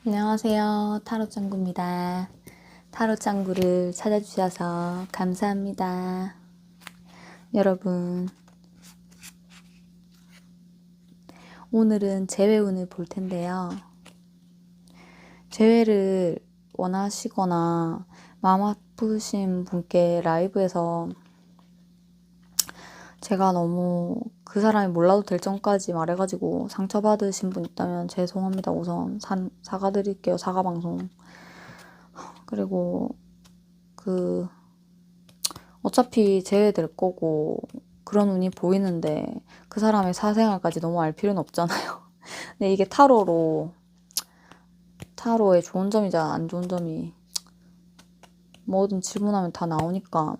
안녕하세요. 타로 짱구입니다. 타로 짱구를 찾아주셔서 감사합니다. 여러분, 오늘은 재회운을 볼 텐데요. 재회를 원하시거나 마음 아프신 분께 라이브에서 제가 너무 그 사람이 몰라도 될 정도까지 말해가지고 상처받으신 분 있다면 죄송합니다. 우선 사과드릴게요. 사과방송. 그리고 어차피 제외될 거고 그런 운이 보이는데 그 사람의 사생활까지 너무 알 필요는 없잖아요. 근데 이게 타로의 좋은 점이자 안 좋은 점이 뭐든 질문하면 다 나오니까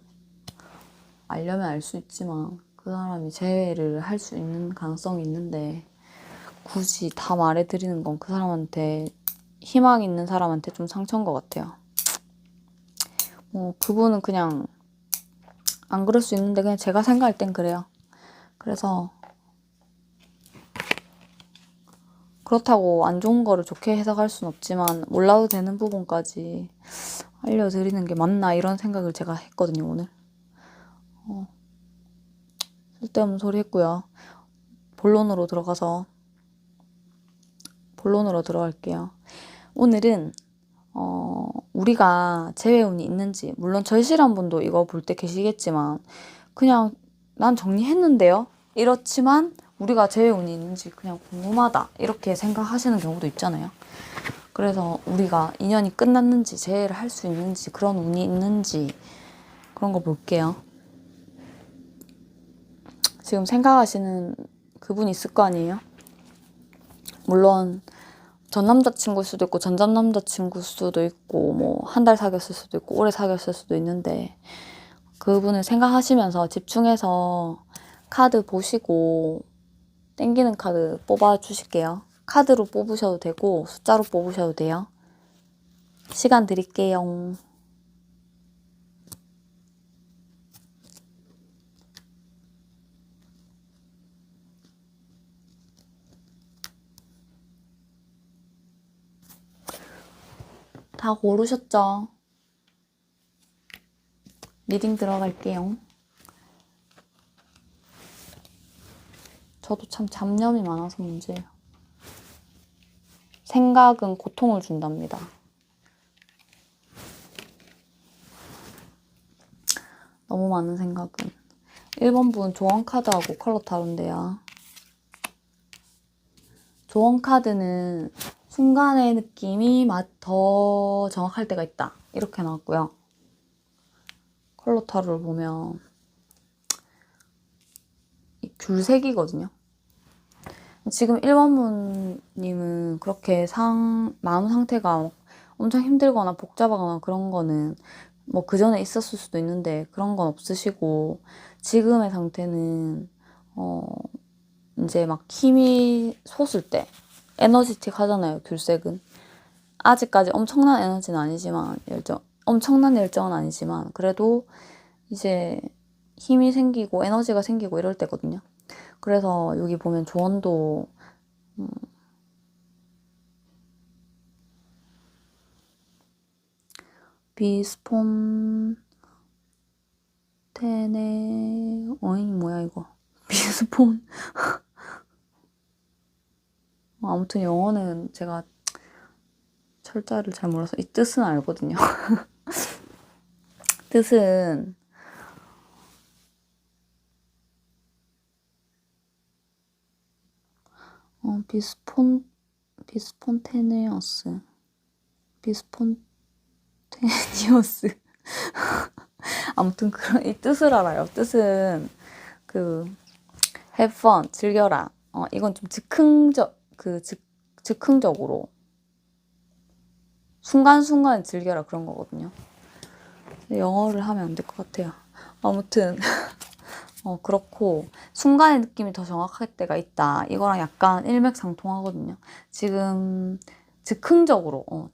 알려면 알 수 있지만 그 사람이 제외를 할 수 있는 가능성이 있는데 굳이 다 말해드리는 건 그 사람한테 희망 있는 사람한테 좀 상처인 것 같아요. 그분은 그냥 안 그럴 수 있는데 그냥 제가 생각할 땐 그래요. 그래서 그렇다고 안 좋은 거를 좋게 해석할 순 없지만 몰라도 되는 부분까지 알려드리는 게 맞나 이런 생각을 제가 했거든요. 오늘 쓸데없는 소리 했고요. 본론으로 들어갈게요. 오늘은 우리가 재회운이 있는지, 물론 절실한 분도 이거 볼 때 계시겠지만 그냥 난 정리했는데요, 이렇지만 우리가 재회운이 있는지 그냥 궁금하다 이렇게 생각하시는 경우도 있잖아요. 그래서 우리가 인연이 끝났는지 재회를 할 수 있는지 그런 운이 있는지 그런 거 볼게요. 지금 생각하시는 그분이 있을 거 아니에요? 물론 전 남자친구일 수도 있고 전전 남자친구일 수도 있고 뭐 한 달 사귀었을 수도 있고 오래 사귀었을 수도 있는데 그분을 생각하시면서 집중해서 카드 보시고 땡기는 카드 뽑아 주실게요. 카드로 뽑으셔도 되고 숫자로 뽑으셔도 돼요. 시간 드릴게요. 다 고르셨죠? 리딩 들어갈게요. 저도 참 잡념이 많아서 문제예요. 생각은 고통을 준답니다. 너무 많은 생각은. 1번 분 조언 카드하고 컬러 타로인데요. 조언 카드는 순간의 느낌이 더 정확할 때가 있다 이렇게 나왔고요. 컬러 타로를 보면 귤색이거든요. 지금 1번 분님은 그렇게 마음 상태가 엄청 힘들거나 복잡하거나 그런 거는 뭐 그 전에 있었을 수도 있는데 그런 건 없으시고 지금의 상태는 이제 막 힘이 솟을 때 에너지틱 하잖아요. 귤색은 아직까지 엄청난 에너지는 아니지만 엄청난 열정은 아니지만 그래도 이제 힘이 생기고 에너지가 생기고 이럴 때거든요. 그래서 여기 보면 조언도 비스폰테네 뭐야 이거 비스폰 아무튼 영어는 제가 철자를 잘 몰라서 이 뜻은 알거든요. 뜻은 비스폰테니어스 아무튼 그런 이 뜻을 알아요. 뜻은 have fun 즐겨라. 이건 좀 즉흥적으로 순간순간 즐겨라 그런 거거든요. 영어를 하면 안 될 것 같아요. 아무튼 그렇고 순간의 느낌이 더 정확할 때가 있다. 이거랑 약간 일맥상통하거든요. 지금 즉흥적으로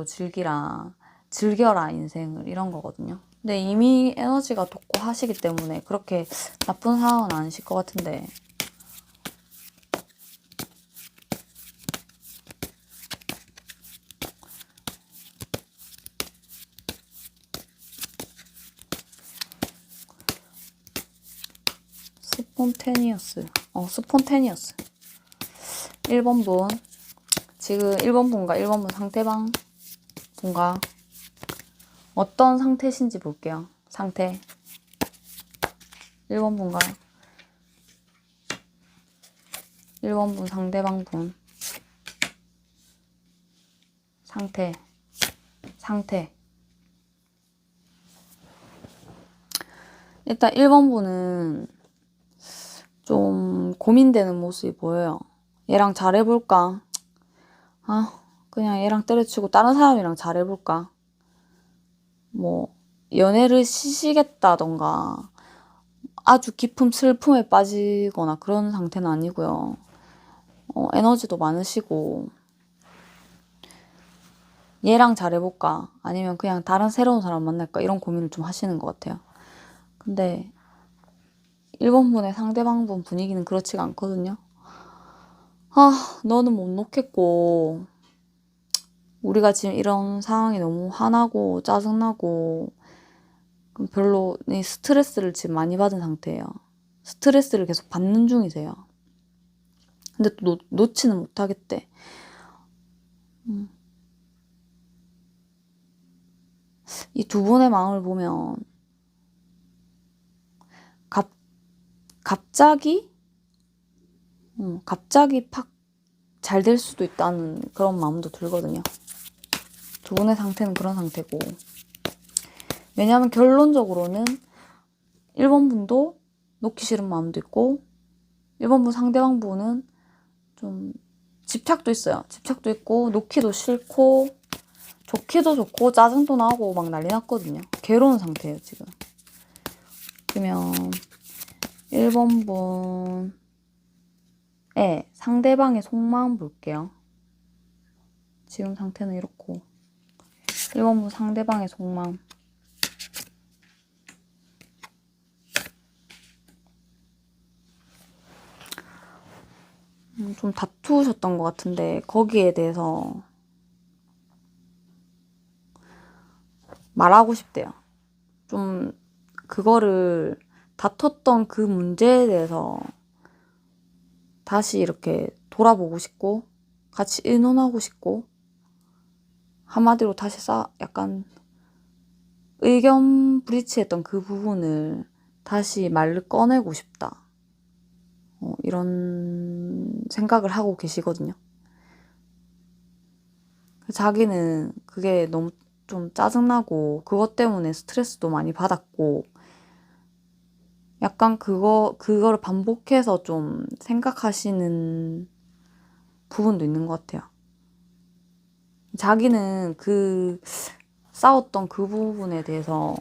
즐겨라 인생을 이런 거거든요. 근데 이미 에너지가 돋고 하시기 때문에 그렇게 나쁜 상황은 아니실 것 같은데 스폰테니어스. 스폰테니어스. 1번 분. 지금 1번 분과 1번 분 상대방 분과 어떤 상태신지 볼게요. 상태. 1번 분과 1번 분 상대방 분. 상태. 일단 1번 분은 좀 고민되는 모습이 보여요. 얘랑 잘해볼까? 그냥 얘랑 때려치고 다른 사람이랑 잘해볼까? 뭐 연애를 시시겠다던가 아주 깊은 슬픔에 빠지거나 그런 상태는 아니고요. 에너지도 많으시고 얘랑 잘해볼까? 아니면 그냥 다른 새로운 사람 만날까? 이런 고민을 좀 하시는 것 같아요. 근데 1번 분의 상대방 분 분위기는 그렇지가 않거든요. 너는 못 놓겠고 우리가 지금 이런 상황이 너무 화나고 짜증나고 별로 스트레스를 지금 많이 받은 상태예요. 스트레스를 계속 받는 중이세요. 근데 또 놓지는 못하겠대. 이 두 분의 마음을 보면 갑자기 팍 잘 될 수도 있다는 그런 마음도 들거든요. 두 분의 상태는 그런 상태고. 왜냐하면 결론적으로는 1번 분도 놓기 싫은 마음도 있고 1번 분 상대방 분은 좀 집착도 있어요. 집착도 있고 놓기도 싫고 좋기도 좋고 짜증도 나고 막 난리 났거든요. 괴로운 상태예요 지금. 그러면 1번 분의 상대방의 속마음 볼게요. 지금 상태는 이렇고 1번 분 상대방의 속마음. 좀 다투셨던 것 같은데 거기에 대해서 말하고 싶대요. 좀 그거를 다퉜던 그 문제에 대해서 다시 이렇게 돌아보고 싶고 같이 의논하고 싶고 한마디로 다시 약간 의견 불일치했던 그 부분을 다시 말을 꺼내고 싶다. 이런 생각을 하고 계시거든요. 자기는 그게 너무 좀 짜증나고 그것 때문에 스트레스도 많이 받았고 약간 그거를 반복해서 좀 생각하시는 부분도 있는 것 같아요. 자기는 싸웠던 그 부분에 대해서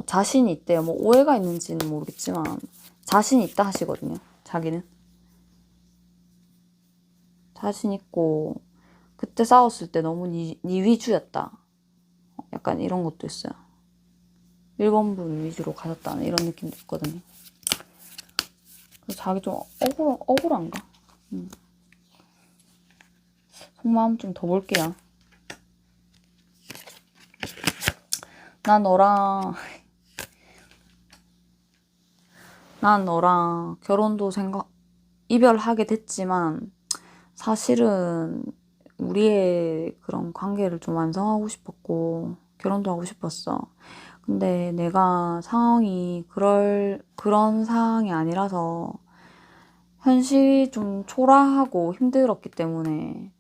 자신이 있대요. 뭐 오해가 있는지는 모르겠지만 자신이 있다 하시거든요. 자기는 자신 있고 그때 싸웠을 때 너무 니 위주였다. 약간 이런 것도 있어요. 1번 분 위주로 가셨다는 이런 느낌도 있거든요. 그래서 자기 좀 억울한가? 속마음 좀 더 볼게요. 난 너랑 결혼도 이별하게 됐지만 사실은 우리의 그런 관계를 좀 완성하고 싶었고 결혼도 하고 싶었어. 근데 내가 상황이 그런 상황이 아니라서 현실이 좀 초라하고 힘들었기 때문에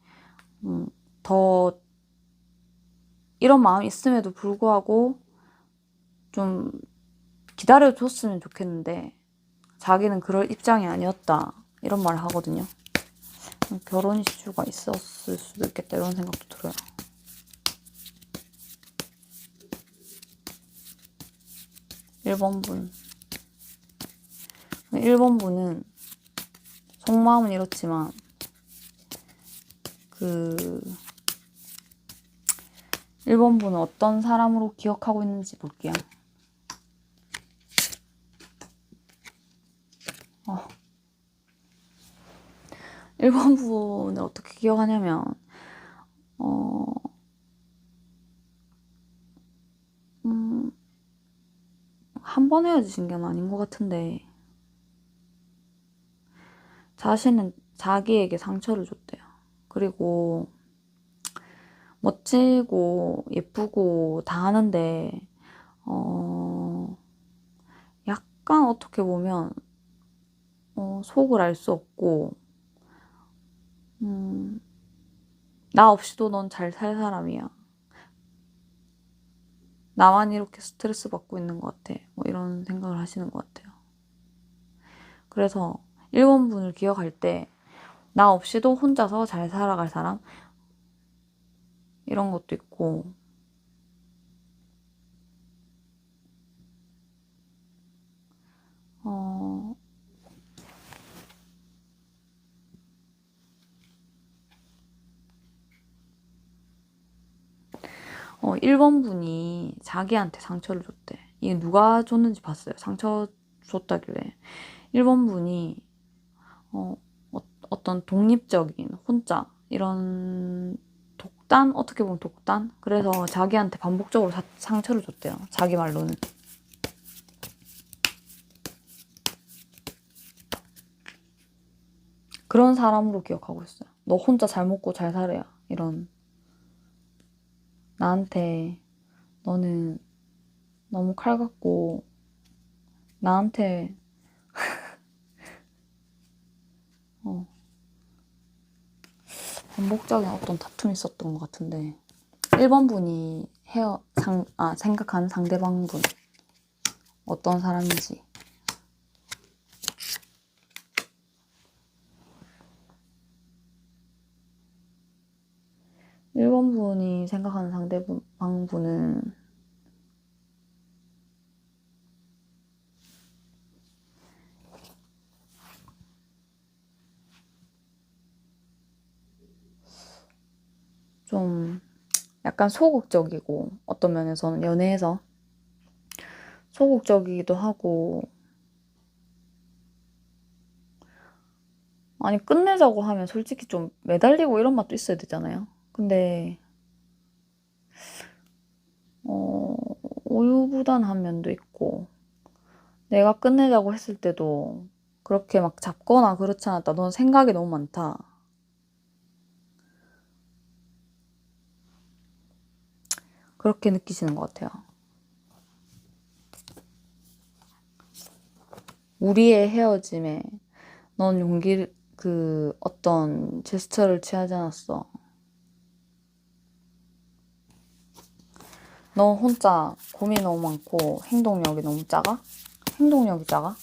더 이런 마음이 있음에도 불구하고 좀 기다려줬으면 좋겠는데 자기는 그럴 입장이 아니었다 이런 말을 하거든요. 결혼 이슈가 있었을 수도 있겠다 이런 생각도 들어요. 1번 분 1번 분은 속마음은 이렇지만 1번 분은 어떤 사람으로 기억하고 있는지 볼게요. 1번 분을 어떻게 기억하냐면 한 번 헤어지신 게 아닌 것 같은데 자신은 자기에게 상처를 줬대요. 그리고 멋지고 예쁘고 다 하는데 약간 어떻게 보면 속을 알 수 없고 나 없이도 넌 잘 살 사람이야. 나만 이렇게 스트레스 받고 있는 것 같아. 뭐 이런 생각을 하시는 것 같아요. 그래서 1번 분을 기억할 때 나 없이도 혼자서 잘 살아갈 사람 이런 것도 있고 1번 분이 자기한테 상처를 줬대. 이게 누가 줬는지 봤어요. 상처 줬다길래 1번 분이 어떤 독립적인 혼자 이런 독단? 어떻게 보면 독단? 그래서 자기한테 반복적으로 상처를 줬대요. 자기 말로는. 그런 사람으로 기억하고 있어요. 너 혼자 잘 먹고 잘 살아야. 이런. 나한테 너는 너무 칼 같고 나한테 반복적인 어떤 다툼이 있었던 것 같은데 1번 분이 생각하는 상대방 분 어떤 사람인지 1번 분이 생각하는 상대방 분은 좀 약간 소극적이고 어떤 면에서는 연애에서 소극적이기도 하고 아니 끝내자고 하면 솔직히 좀 매달리고 이런 맛도 있어야 되잖아요. 근데 우유부단한 면도 있고 내가 끝내자고 했을 때도 그렇게 막 잡거나 그렇지 않았다. 넌 생각이 너무 많다. 그렇게 느끼시는 것 같아요. 우리의 헤어짐에 넌 용기를 어떤 제스처를 취하지 않았어. 너 혼자 고민이 너무 많고 행동력이 너무 작아? 행동력이 작아?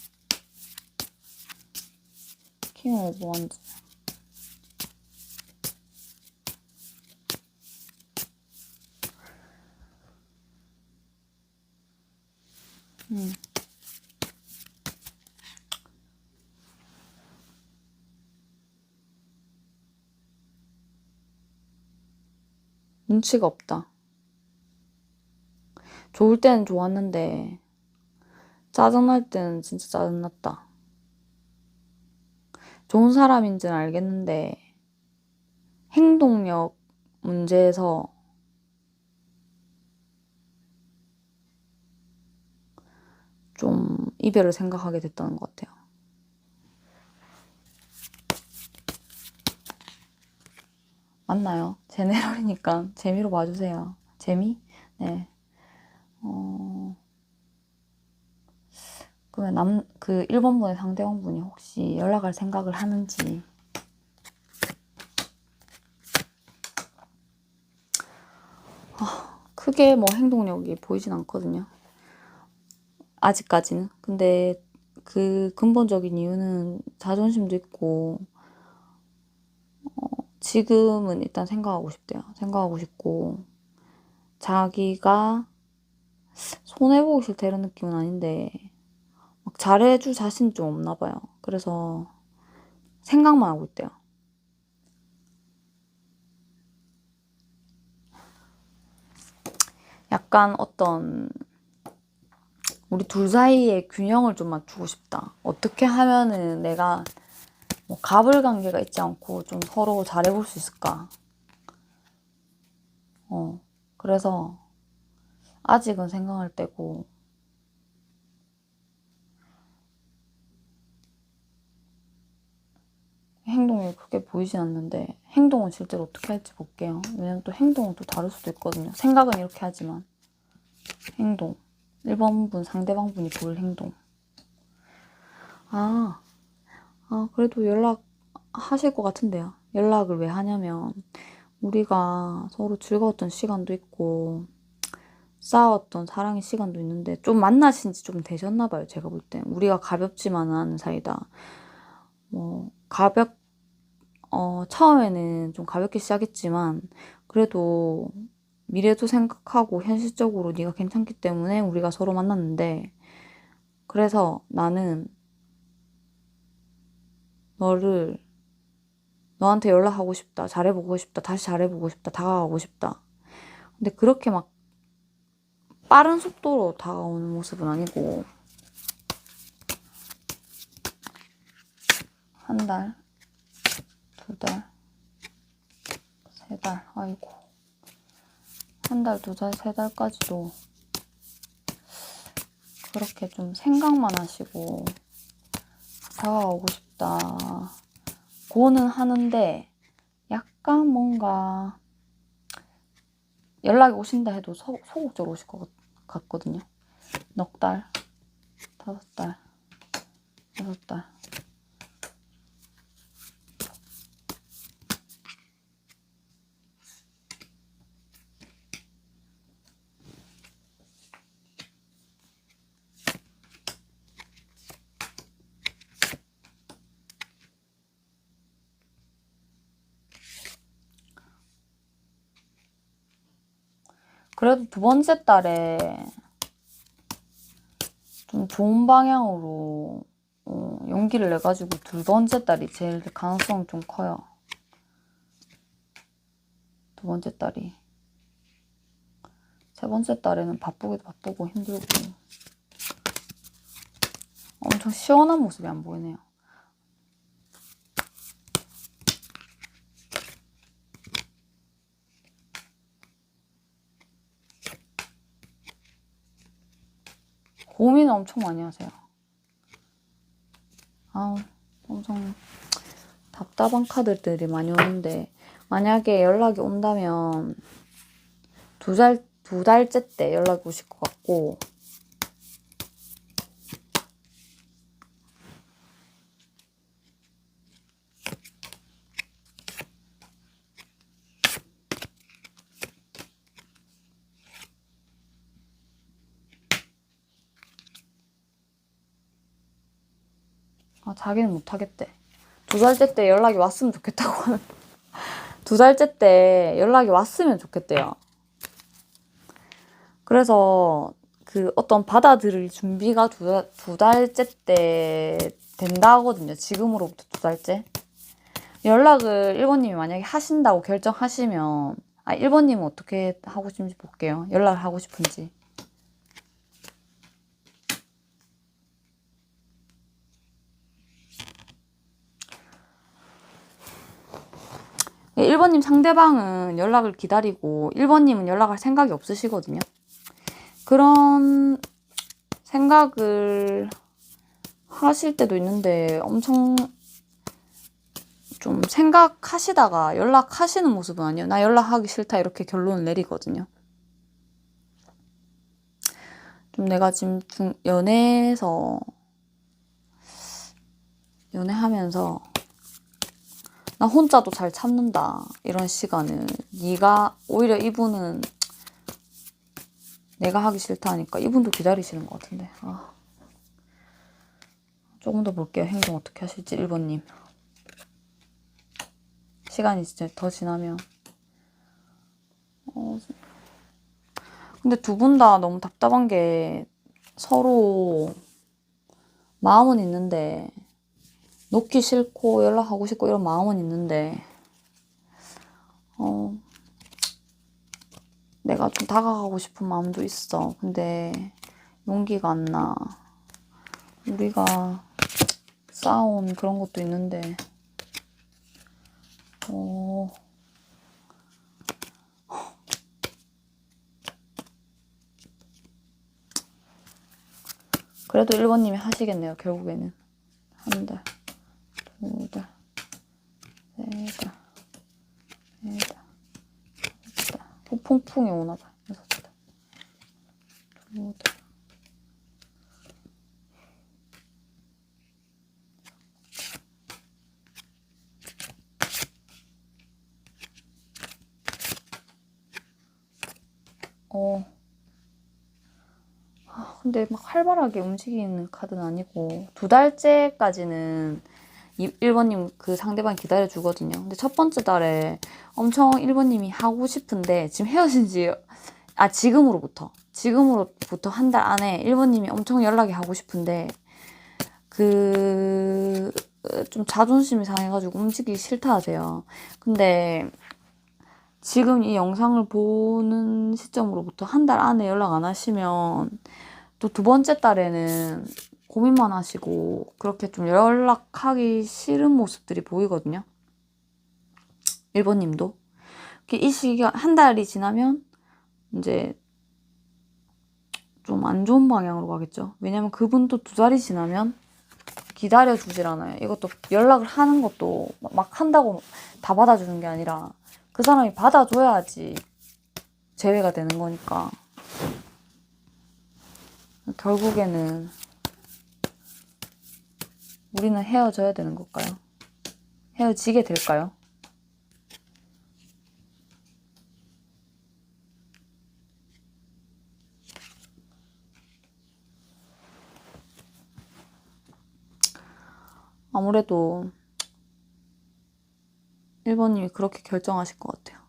킹 오브 원즈. 눈치가 없다. 좋을 때는 좋았는데 짜증날 때는 진짜 짜증났다. 좋은 사람인지는 알겠는데 행동력 문제에서 좀 이별을 생각하게 됐다는 것 같아요. 맞나요? 제네럴이니까 재미로 봐주세요. 재미? 네. 그러면 그 1번분의 상대방분이 혹시 연락할 생각을 하는지. 크게 뭐 행동력이 보이진 않거든요. 아직까지는. 근데 그 근본적인 이유는 자존심도 있고, 지금은 일단 생각하고 싶대요. 생각하고 싶고, 자기가 손해보기 싫다 이런 느낌은 아닌데, 막 잘해줄 자신이 좀 없나 봐요. 그래서 생각만 하고 있대요. 약간 어떤 우리 둘 사이의 균형을 좀 맞추고 싶다. 어떻게 하면은 내가 뭐 갑을 관계가 있지 않고 좀 서로 잘해볼 수 있을까? 그래서 아직은 생각할 때고 행동이 그렇게 보이진 않는데 행동은 실제로 어떻게 할지 볼게요. 왜냐면 또 행동은 또 다를 수도 있거든요. 생각은 이렇게 하지만 행동 1번분 상대방분이 볼 행동 그래도 연락하실 것 같은데요. 연락을 왜 하냐면 우리가 서로 즐거웠던 시간도 있고 싸웠던 사랑의 시간도 있는데 좀 만나신 지 좀 되셨나 봐요. 제가 볼 때 우리가 가볍지만은 않은 사이다. 뭐 처음에는 좀 가볍게 시작했지만 그래도 미래도 생각하고 현실적으로 네가 괜찮기 때문에 우리가 서로 만났는데 그래서 나는 너한테 연락하고 싶다. 잘해보고 싶다. 다시 잘해보고 싶다. 다가가고 싶다. 근데 그렇게 막 빠른 속도로 다가오는 모습은 아니고 한 달, 두 달, 세 달, 아이고 한 달, 두 달, 세 달까지도 그렇게 좀 생각만 하시고 다가오고 싶다 고는 하는데 약간 뭔가 연락이 오신다 해도 소극적으로 오실 것 같거든요. 넉 달, 5달, 6달. 그래도 두 번째 달에 좀 좋은 방향으로 용기를 내가지고 두 번째 달이 제일 가능성이 좀 커요. 두 번째 달이. 세 번째 달에는 바쁘기도 바쁘고 힘들고 엄청 시원한 모습이 안 보이네요. 고민을 엄청 많이 하세요. 엄청 답답한 카드들이 많이 오는데 만약에 연락이 온다면 두 달째 때 연락이 오실 것 같고 자기는 못하겠대. 두 달째 때 연락이 왔으면 좋겠다고 하는 두 달째 때 연락이 왔으면 좋겠대요. 그래서 그 어떤 받아들일 준비가 두 달째 때 된다 하거든요. 지금으로부터 두 달째. 연락을 1번님이 만약에 하신다고 결정하시면 1번님은 어떻게 하고 싶은지 볼게요. 연락을 하고 싶은지. 1번님 상대방은 연락을 기다리고 1번님은 연락할 생각이 없으시거든요. 그런 생각을 하실 때도 있는데 엄청 좀 생각하시다가 연락하시는 모습은 아니에요. 나 연락하기 싫다 이렇게 결론을 내리거든요. 좀 내가 지금 연애하면서 나 혼자도 잘 참는다 이런 시간을 네가 오히려 이분은 내가 하기 싫다 하니까 이분도 기다리시는 것 같은데 조금 더 볼게요. 행동 어떻게 하실지 1번님. 시간이 진짜 더 지나면 근데 두 분 다 너무 답답한 게 서로 마음은 있는데 놓기 싫고 연락하고 싶고 이런 마음은 있는데 내가 좀 다가가고 싶은 마음도 있어. 근데 용기가 안 나. 우리가 쌓아온 그런 것도 있는데 그래도 1번님이 하시겠네요. 결국에는 한 달, 두 달, 풍풍이 오나 봐요. 6달. 근데 막 활발하게 움직이는 카드는 아니고 2달째까지는 1번님 그 상대방 기다려주거든요. 근데 첫 번째 달에 엄청 1번님이 하고 싶은데 지금 헤어진 지 지금으로부터 한 달 안에 1번님이 엄청 연락이 하고 싶은데 좀 자존심이 상해가지고 움직이기 싫다 하세요. 근데 지금 이 영상을 보는 시점으로부터 한 달 안에 연락 안 하시면 또 2번째 달에는 고민만 하시고 그렇게 좀 연락하기 싫은 모습들이 보이거든요. 1번님도. 이 시기가 한 달이 지나면 이제 좀 안 좋은 방향으로 가겠죠. 왜냐면 그분도 2달이 지나면 기다려주질 않아요. 이것도 연락을 하는 것도 막 한다고 다 받아주는 게 아니라 그 사람이 받아줘야지 재회가 되는 거니까. 결국에는 우리는 헤어져야 되는 걸까요? 헤어지게 될까요? 아무래도 1번님이 그렇게 결정하실 것 같아요.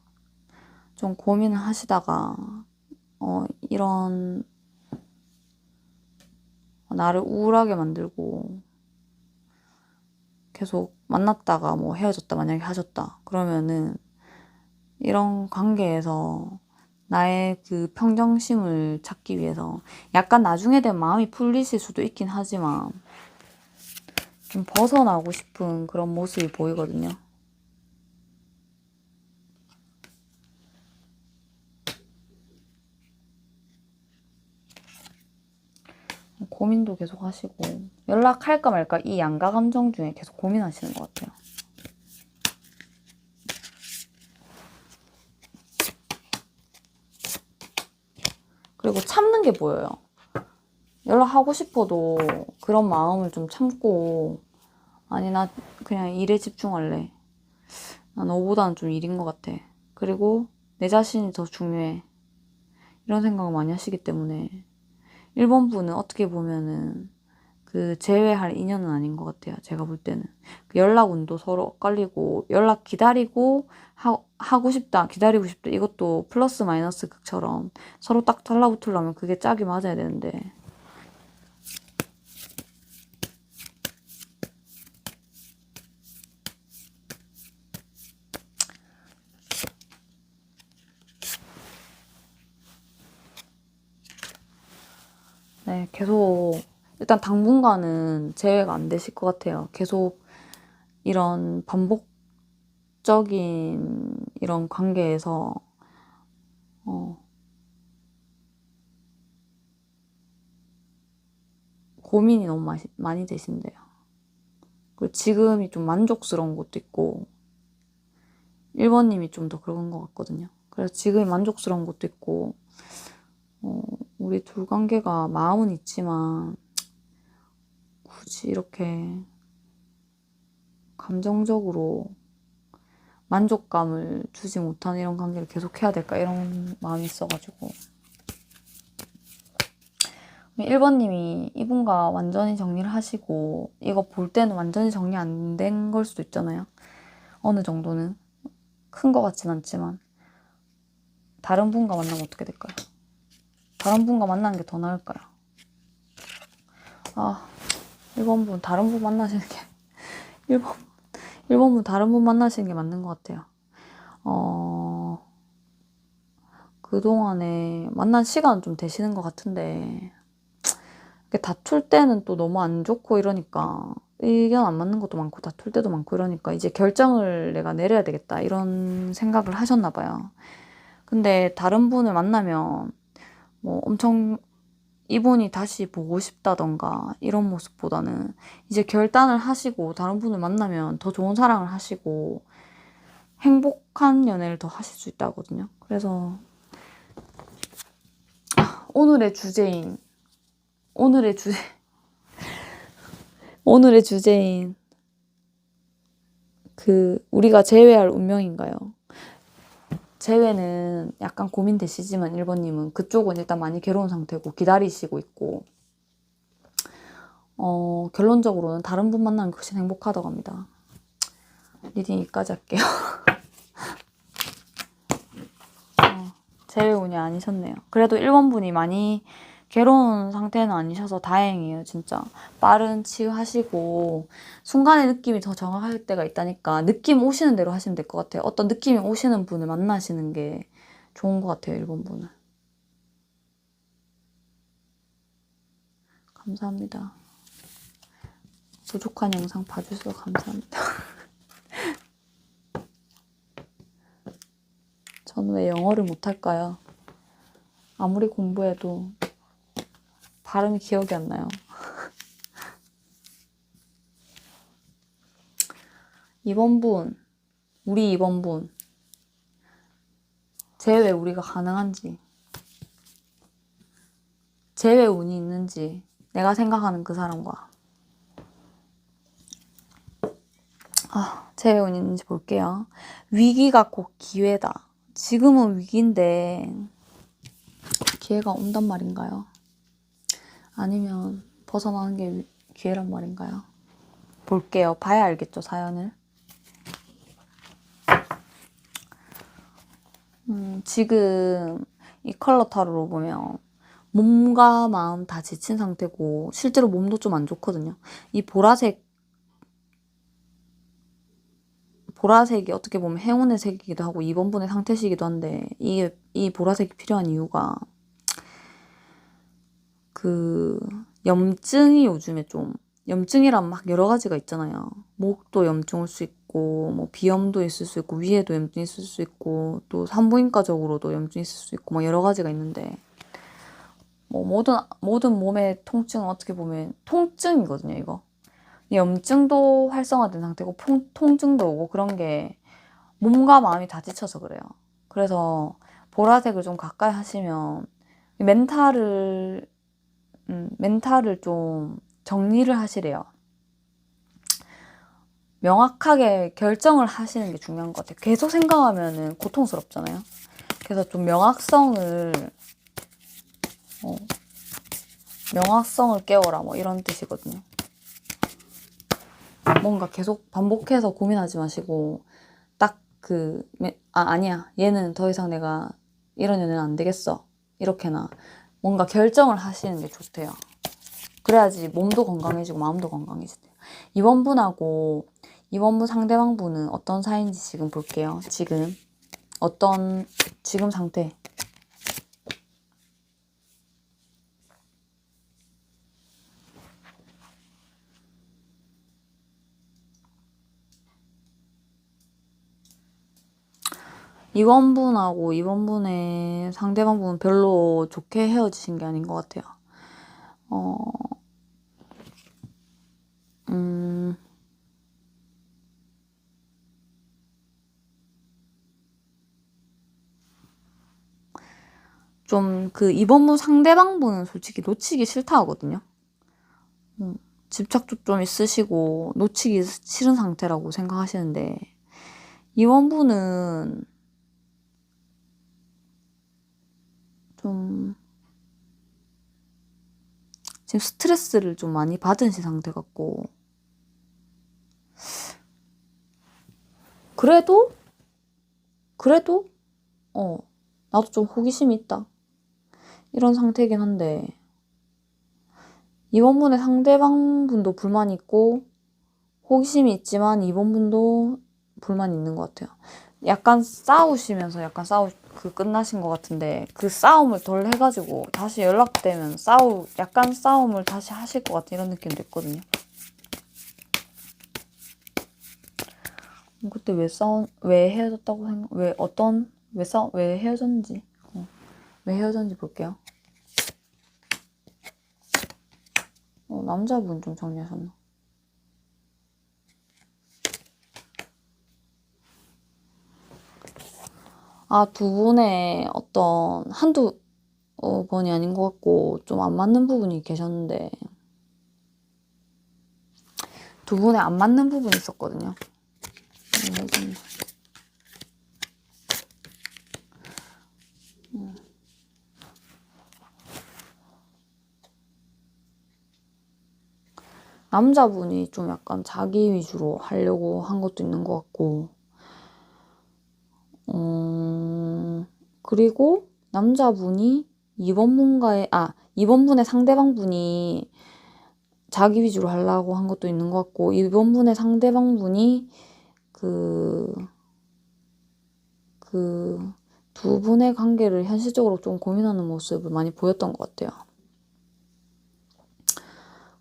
좀 고민을 하시다가 이런 나를 우울하게 만들고 계속 만났다가 뭐 헤어졌다 만약에 하셨다 그러면은 이런 관계에서 나의 그 평정심을 찾기 위해서 약간 나중에 되면 마음이 풀리실 수도 있긴 하지만 좀 벗어나고 싶은 그런 모습이 보이거든요. 고민도 계속 하시고 연락할까 말까 이 양가 감정 중에 계속 고민하시는 것 같아요. 그리고 참는 게 보여요. 연락하고 싶어도 그런 마음을 좀 참고 아니 나 그냥 일에 집중할래. 나 너보다는 좀 일인 것 같아. 그리고 내 자신이 더 중요해. 이런 생각을 많이 하시기 때문에 1번 분은 어떻게 보면은 그 제외할 인연은 아닌 것 같아요. 제가 볼 때는. 그 연락 운도 서로 엇갈리고 연락 기다리고 하고 싶다, 기다리고 싶다 이것도 플러스 마이너스 극처럼 서로 딱 달라붙으려면 그게 짝이 맞아야 되는데 네, 계속 일단 당분간은 제외가 안 되실 것 같아요. 계속 이런 반복적인 이런 관계에서 고민이 너무 많이 되신대요. 그리고 지금이 좀 만족스러운 것도 있고 1번님이 좀 더 그런 것 같거든요. 그래서 지금이 만족스러운 것도 있고 우리 둘 관계가 마음은 있지만 굳이 이렇게 감정적으로 만족감을 주지 못하는 이런 관계를 계속해야 될까 이런 마음이 있어가지고 1번님이 이분과 완전히 정리를 하시고 이거 볼 때는 완전히 정리 안 된 걸 수도 있잖아요. 어느 정도는 큰 것 같진 않지만 다른 분과 만나면 어떻게 될까요? 다른 분과 만나는 게 더 나을까요? 1번 분 다른 분 만나시는 게 1번 분 다른 분 만나시는 게 맞는 것 같아요. 그동안에 만난 시간은 좀 되시는 것 같은데 다툴 때는 또 너무 안 좋고 이러니까 의견 안 맞는 것도 많고 다툴 때도 많고 이러니까 이제 결정을 내가 내려야 되겠다 이런 생각을 하셨나 봐요. 근데 다른 분을 만나면 뭐 엄청 이분이 다시 보고 싶다던가 이런 모습보다는 이제 결단을 하시고 다른 분을 만나면 더 좋은 사랑을 하시고 행복한 연애를 더 하실 수 있다거든요. 그래서 오늘의 주제인, 오늘의 주제, 오늘의 주제인, 우리가 재회할 운명인가요? 재회는 약간 고민되시지만 1번님은 그쪽은 일단 많이 괴로운 상태고 기다리시고 있고, 결론적으로는 다른 분 만나는 게 훨씬 행복하다고 합니다. 리딩 여기까지 할게요. 재회 운이 아니셨네요. 그래도 1번 분이 많이 괴로운 상태는 아니셔서 다행이에요, 진짜. 빠른 치유하시고, 순간의 느낌이 더 정확할 때가 있다니까, 느낌 오시는 대로 하시면 될 것 같아요. 어떤 느낌이 오시는 분을 만나시는 게 좋은 것 같아요, 1번 분은. 감사합니다. 부족한 영상 봐주셔서 감사합니다. 저는 왜 영어를 못할까요? 아무리 공부해도 발음이 기억이 안 나요. 2번 분, 우리 2번 분. 재회 우리가 가능한지, 재회 운이 있는지, 내가 생각하는 그 사람과. 재회 운이 있는지 볼게요. 위기가 곧 기회다. 지금은 위기인데 기회가 온단 말인가요? 아니면 벗어나는 게 기회란 말인가요? 볼게요. 봐야 알겠죠, 사연을. 지금 이 컬러 타로로 보면 몸과 마음 다 지친 상태고 실제로 몸도 좀 안 좋거든요. 이 보라색이 어떻게 보면 행운의 색이기도 하고 2번 분의 상태시기도 한데, 이 보라색이 필요한 이유가 염증이 요즘에 좀, 염증이란 막 여러 가지가 있잖아요. 목도 염증 올 수 있고, 뭐 비염도 있을 수 있고, 위에도 염증 있을 수 있고, 또 산부인과적으로도 염증 있을 수 있고, 뭐 여러 가지가 있는데, 뭐 모든 몸의 통증은 어떻게 보면 통증이거든요, 이거. 염증도 활성화된 상태고, 통증도 오고, 그런 게 몸과 마음이 다 지쳐서 그래요. 그래서 보라색을 좀 가까이 하시면 멘탈을 좀 정리를 하시래요. 명확하게 결정을 하시는 게 중요한 것 같아요. 계속 생각하면은 고통스럽잖아요. 그래서 좀 명확성을 깨워라, 뭐 이런 뜻이거든요. 뭔가 계속 반복해서 고민하지 마시고, 딱 아니야. 얘는 더 이상 내가 이런 연애는 안 되겠어. 이렇게나 뭔가 결정을 하시는 게 좋대요. 그래야지 몸도 건강해지고 마음도 건강해지대요. 이번 분하고 이번 분 상대방 분은 어떤 사이인지 지금 볼게요. 지금 상태. 이번 분하고 이번 분의 상대방 분은 별로 좋게 헤어지신 게 아닌 것 같아요. 좀 이번 분 상대방 분은 솔직히 놓치기 싫다 하거든요. 집착도 좀 있으시고 놓치기 싫은 상태라고 생각하시는데, 이번 분은 좀 지금 스트레스를 좀 많이 받으신 상태 같고, 그래도 나도 좀 호기심이 있다, 이런 상태이긴 한데, 이번 분의 상대방 분도 불만이 있고 호기심이 있지만 이번 분도 불만이 있는 것 같아요. 약간 싸우시면서 끝나신 것 같은데, 그 싸움을 덜 해가지고 다시 연락되면 약간 싸움을 다시 하실 것 같은 이런 느낌도 있거든요. 그때 왜 헤어졌다고 왜 헤어졌는지, 왜 헤어졌는지 볼게요. 남자분 좀 정리하셨나? 두 분의 번이 아닌 것 같고 좀 안 맞는 부분이 계셨는데 두 분에 안 맞는 부분이 있었거든요. 남자분이 좀 약간 자기 위주로 하려고 한 것도 있는 것 같고, 그리고 남자분이 이번 분의 상대방 분이 자기 위주로 하려고 한 것도 있는 것 같고, 이번 분의 상대방 분이 두 분의 관계를 현실적으로 좀 고민하는 모습을 많이 보였던 것 같아요.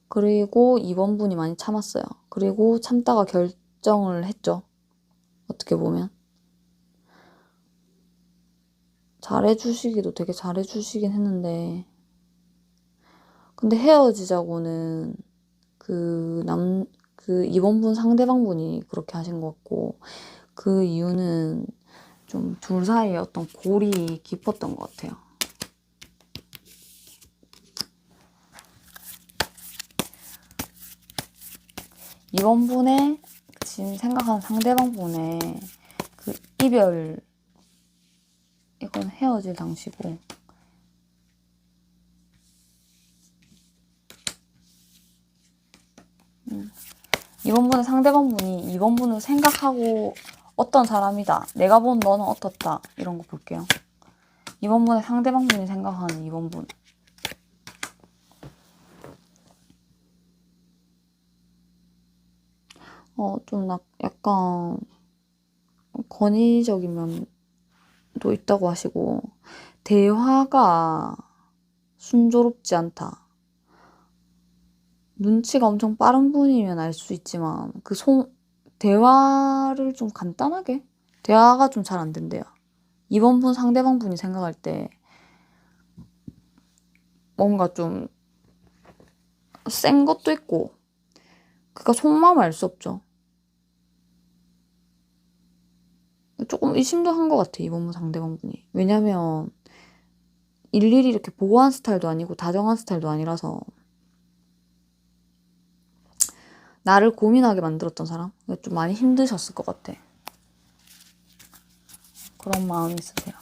그리고 이번 분이 많이 참았어요. 그리고 참다가 결정을 했죠. 어떻게 보면. 잘해주시기도 되게 잘해주시긴 했는데, 근데 헤어지자고는 이번 분 상대방 분이 그렇게 하신 것 같고, 그 이유는 좀 둘 사이에 어떤 골이 깊었던 것 같아요. 이번 분의 지금 생각하는 상대방 분의 그 이별, 이건 헤어질 당시고, 이번 분의 상대방 분이 이번 분을 생각하고 어떤 사람이다. 내가 본 너는 어떻다. 이런 거 볼게요. 이번 분의 상대방 분이 생각하는 이번 분. 좀 약간 권위적인 면도 있다고 하시고, 대화가 순조롭지 않다. 눈치가 엄청 빠른 분이면 알 수 있지만, 대화를 좀 간단하게? 대화가 좀 잘 안 된대요. 이번 분 상대방 분이 생각할 때 뭔가 좀 센 것도 있고, 그니까 속마음을 알 수 없죠. 조금 의심도 한 것 같아, 이번 분 상대방 분이. 왜냐면 일일이 이렇게 보고한 스타일도 아니고 다정한 스타일도 아니라서 나를 고민하게 만들었던 사람? 좀 많이 힘드셨을 것 같아. 그런 마음이 있으세요.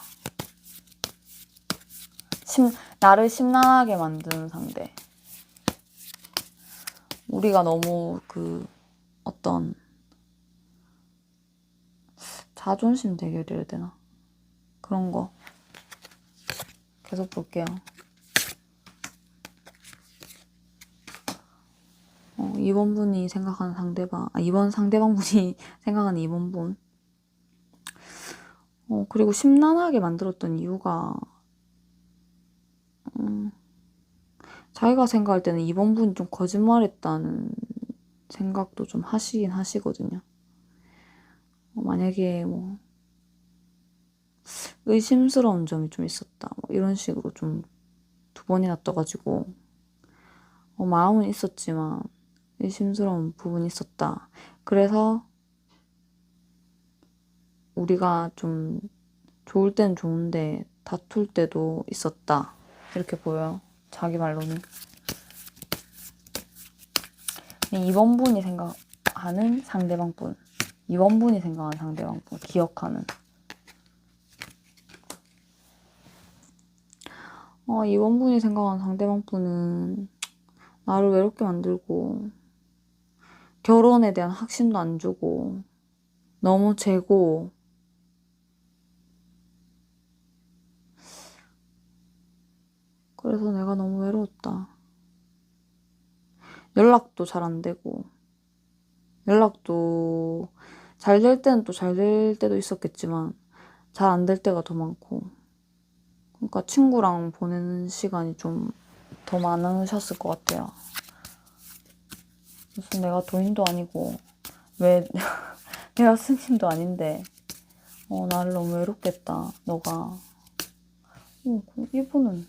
나를 심란하게 만드는 상대. 우리가 너무 어떤 자존심 대결이라 해야 되나? 그런 거. 계속 볼게요. 이번 분이 생각하는 이번 상대방 분이 생각하는 이번 분. 그리고 심란하게 만들었던 이유가, 자기가 생각할 때는 이번 분이 좀 거짓말했다는 생각도 좀 하시긴 하시거든요. 만약에 의심스러운 점이 좀 있었다. 이런 식으로 좀 두 번이나 떠가지고, 마음은 있었지만 의심스러운 부분이 있었다. 그래서 우리가 좀 좋을 땐 좋은데 다툴 때도 있었다. 이렇게 보여요. 자기 말로는. 이번 분이 생각하는 상대방 분. 이번 분이 생각하는 상대방 분. 기억하는. 이번 분이 생각하는 상대방 분은 나를 외롭게 만들고, 결혼에 대한 확신도 안 주고, 너무 재고, 그래서 내가 너무 외로웠다. 연락도 잘 안 되고, 연락도 잘 될 때는 또 잘 될 때도 있었겠지만, 잘 안 될 때가 더 많고, 그러니까 친구랑 보내는 시간이 좀 더 많으셨을 것 같아요. 무슨 내가 도인도 아니고, 왜 내가 스님도 아닌데, 나를 너무 외롭게 했다, 너가. 이분은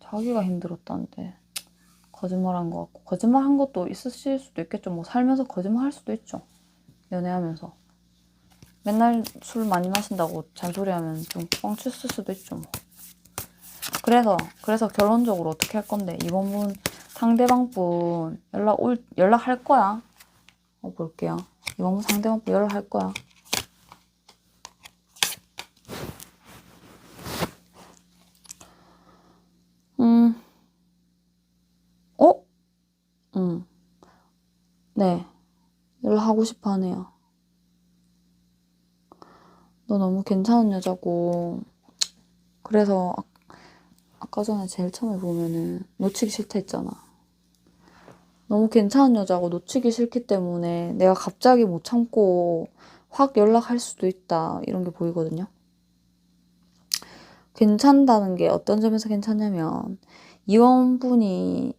자기가 힘들었다는데 거짓말한 것 같고, 거짓말한 것도 있으실 수도 있겠죠. 살면서 거짓말할 수도 있죠. 연애하면서. 맨날 술 많이 마신다고 잔소리하면 좀 뻥칠 수도 있죠 뭐. 그래서 결론적으로 어떻게 할 건데, 이번 분 상대방 분 연락할 거야. 볼게요. 이번 분 상대방 분 연락할 거야. 어? 네. 연락하고 싶어 하네요. 너 너무 괜찮은 여자고, 그래서 아까 전에 제일 처음에 보면은 놓치기 싫다 했잖아. 너무 괜찮은 여자고 놓치기 싫기 때문에 내가 갑자기 못 참고 확 연락할 수도 있다, 이런 게 보이거든요. 괜찮다는 게 어떤 점에서 괜찮냐면, 이원분이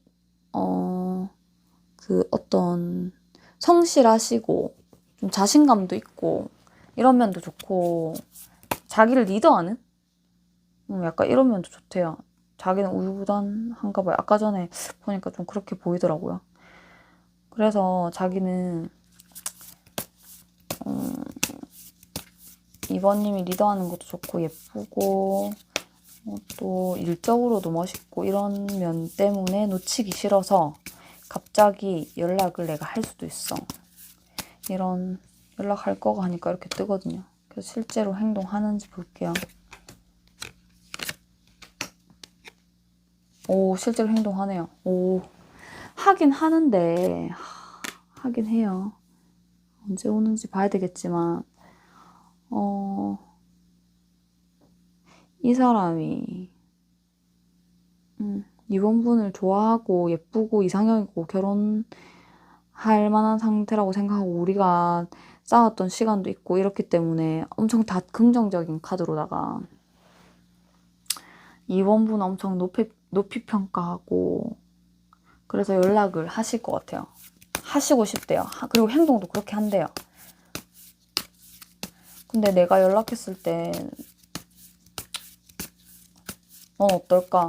어떤 성실하시고 좀 자신감도 있고 이런 면도 좋고, 자기를 리더하는 약간 이런 면도 좋대요. 자기는 우유부단한가 봐요. 아까 전에 보니까 좀 그렇게 보이더라고요. 그래서 자기는 이번님이 리더하는 것도 좋고 예쁘고 또 일적으로도 멋있고 이런 면 때문에 놓치기 싫어서 갑자기 연락을 내가 할 수도 있어. 이런 연락할 거가 하니까 이렇게 뜨거든요. 그래서 실제로 행동하는지 볼게요. 오, 실제로 행동하네요. 오, 하긴 하는데, 하긴 해요. 언제 오는지 봐야 되겠지만, 이 사람이, 이번 분을 좋아하고 예쁘고 이상형이고 결혼할 만한 상태라고 생각하고 우리가 싸웠던 시간도 있고 이렇기 때문에 엄청 다 긍정적인 카드로다가 이번 분 엄청 높이 평가하고, 그래서 연락을 하실 것 같아요. 하시고 싶대요. 그리고 행동도 그렇게 한대요. 근데 내가 연락했을 때 넌 어떨까?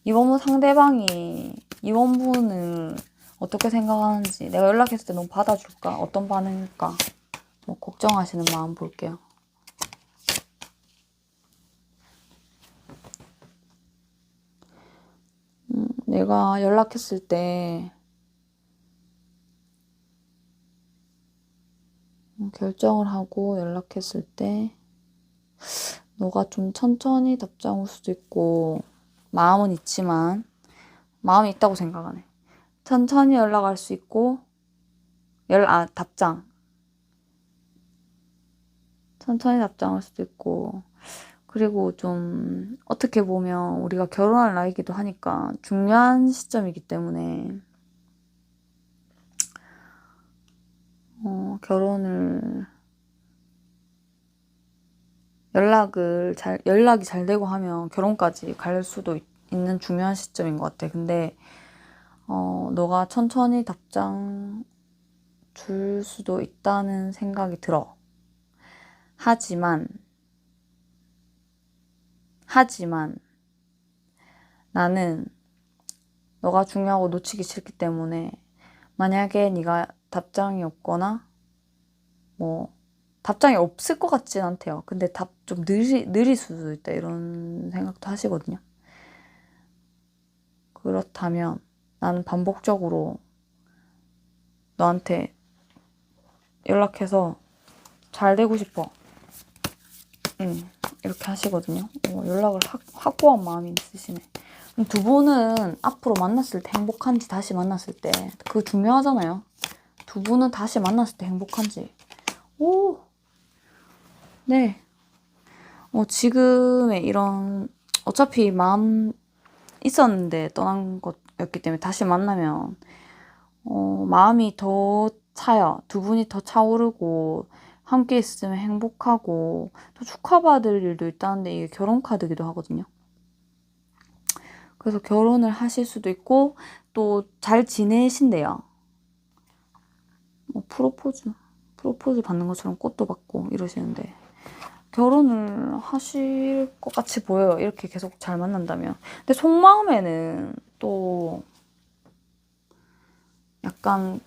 이번 상대방이 이번 분을 어떻게 생각하는지, 내가 연락했을 때 넌 받아줄까? 어떤 반응일까? 뭐 걱정하시는 마음 볼게요. 내가 연락했을 때 결정을 하고 연락했을 때 너가 좀 천천히 답장 올 수도 있고, 마음은 있지만 마음이 있다고 생각하네. 천천히 연락할 수 있고 답장 천천히 답장할 수도 있고, 그리고 좀 어떻게 보면 우리가 결혼할 나이기도 하니까 중요한 시점이기 때문에 결혼을 연락이 잘 되고 하면 결혼까지 갈 수도 있는 중요한 시점인 것 같아. 근데 너가 천천히 답장 줄 수도 있다는 생각이 들어. 하지만 나는 너가 중요하고 놓치기 싫기 때문에, 만약에 네가 답장이 없거나 뭐 답장이 없을 것 같진 않대요. 근데 답 좀 느릴 수도 있다, 이런 생각도 하시거든요. 그렇다면 나는 반복적으로 너한테 연락해서 잘 되고 싶어, 이렇게 하시거든요. 연락을 확고한 마음이 있으시네. 두 분은 앞으로 만났을 때 행복한지, 다시 만났을 때 그거 중요하잖아요. 두 분은 다시 만났을 때 행복한지. 오, 네. 지금의 이런, 어차피 마음 있었는데 떠난 것였기 때문에 다시 만나면 마음이 더 차요. 두 분이 더 차오르고 함께 있으면 행복하고 또 축하받을 일도 있다는데, 이게 결혼 카드기도 하거든요. 그래서 결혼을 하실 수도 있고 또 잘 지내신대요. 뭐 프로포즈 받는 것처럼 꽃도 받고 이러시는데, 결혼을 하실 것 같이 보여요. 이렇게 계속 잘 만난다면. 근데 속마음에는 또 약간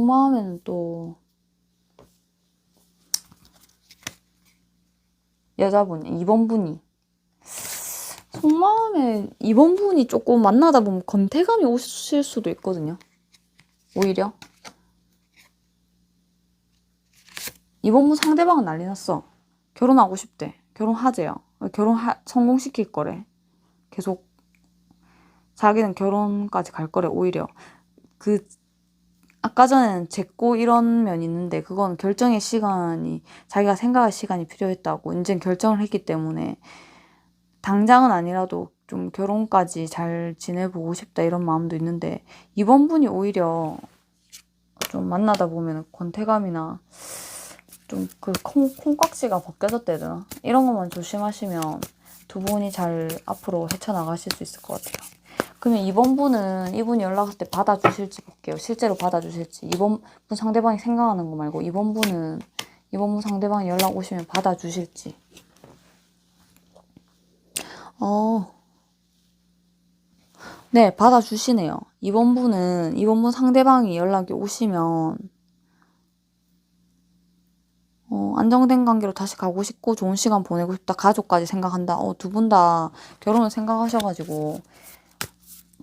속마음에는 또 여자분 2번 분이 속마음에 2번 분이 조금 만나다 보면 건태감이 오실 수도 있거든요. 오히려 2번 분 상대방은 난리 났어. 결혼하고 싶대. 결혼하재요. 성공시킬 거래. 계속 자기는 결혼까지 갈 거래. 오히려 아까 전에는 쟀고 이런 면이 있는데 그건 결정의 시간이 자기가 생각할 시간이 필요했다고 이젠 결정을 했기 때문에 당장은 아니라도 좀 결혼까지 잘 지내보고 싶다 이런 마음도 있는데 이번 분이 오히려 좀 만나다 보면 권태감이나 좀 그 콩깍지가 벗겨졌다 해야 되나? 이런 것만 조심하시면 두 분이 잘 앞으로 헤쳐나가실 수 있을 것 같아요. 그러면 이분이 연락 왔을 때 받아주실지 볼게요. 실제로 받아주실지. 이번 분 상대방이 생각하는 거 말고 이번 분 상대방이 연락 오시면 받아주실지. 네, 받아주시네요. 이번 분 상대방이 연락이 오시면 안정된 관계로 다시 가고 싶고 좋은 시간 보내고 싶다. 가족까지 생각한다. 두 분 다 결혼을 생각하셔가지고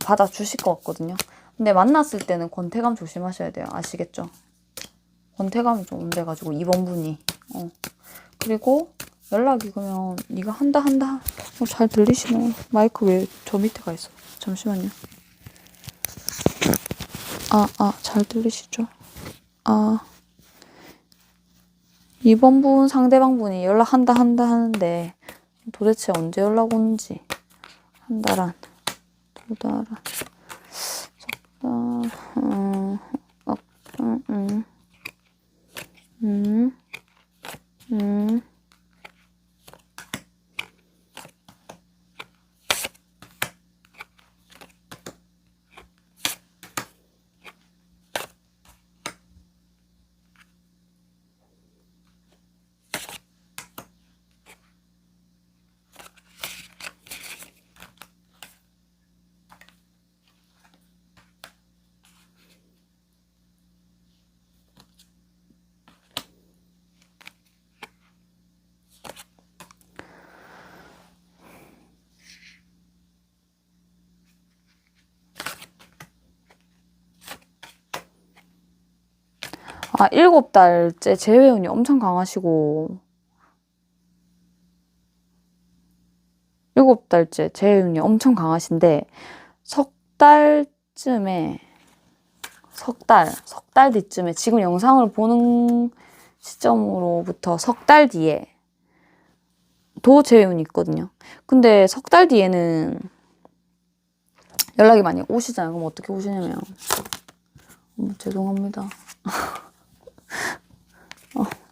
받아주실 것 같거든요. 근데 만났을 때는 권태감 조심하셔야 돼요. 아시겠죠? 권태감이 좀 온대가지고 2번 분이. 그리고 연락이 그러면 네가 한다. 잘 들리시나요? 마이크 왜 저 밑에 가 있어? 잠시만요. 잘 들리시죠? 2번 분 상대방 분이 연락한다 하는데 도대체 언제 연락 오는지 한 달안 두 달안 아, 7달째 재회운이 엄청 강하시고 7달째 재회운이 엄청 강하신데 석 달 뒤쯤에 지금 영상을 보는 시점으로부터 석 달 뒤에 도 재회운이 있거든요. 근데 석 달 뒤에는 연락이 많이 오시잖아요. 그럼 어떻게 오시냐면 죄송합니다.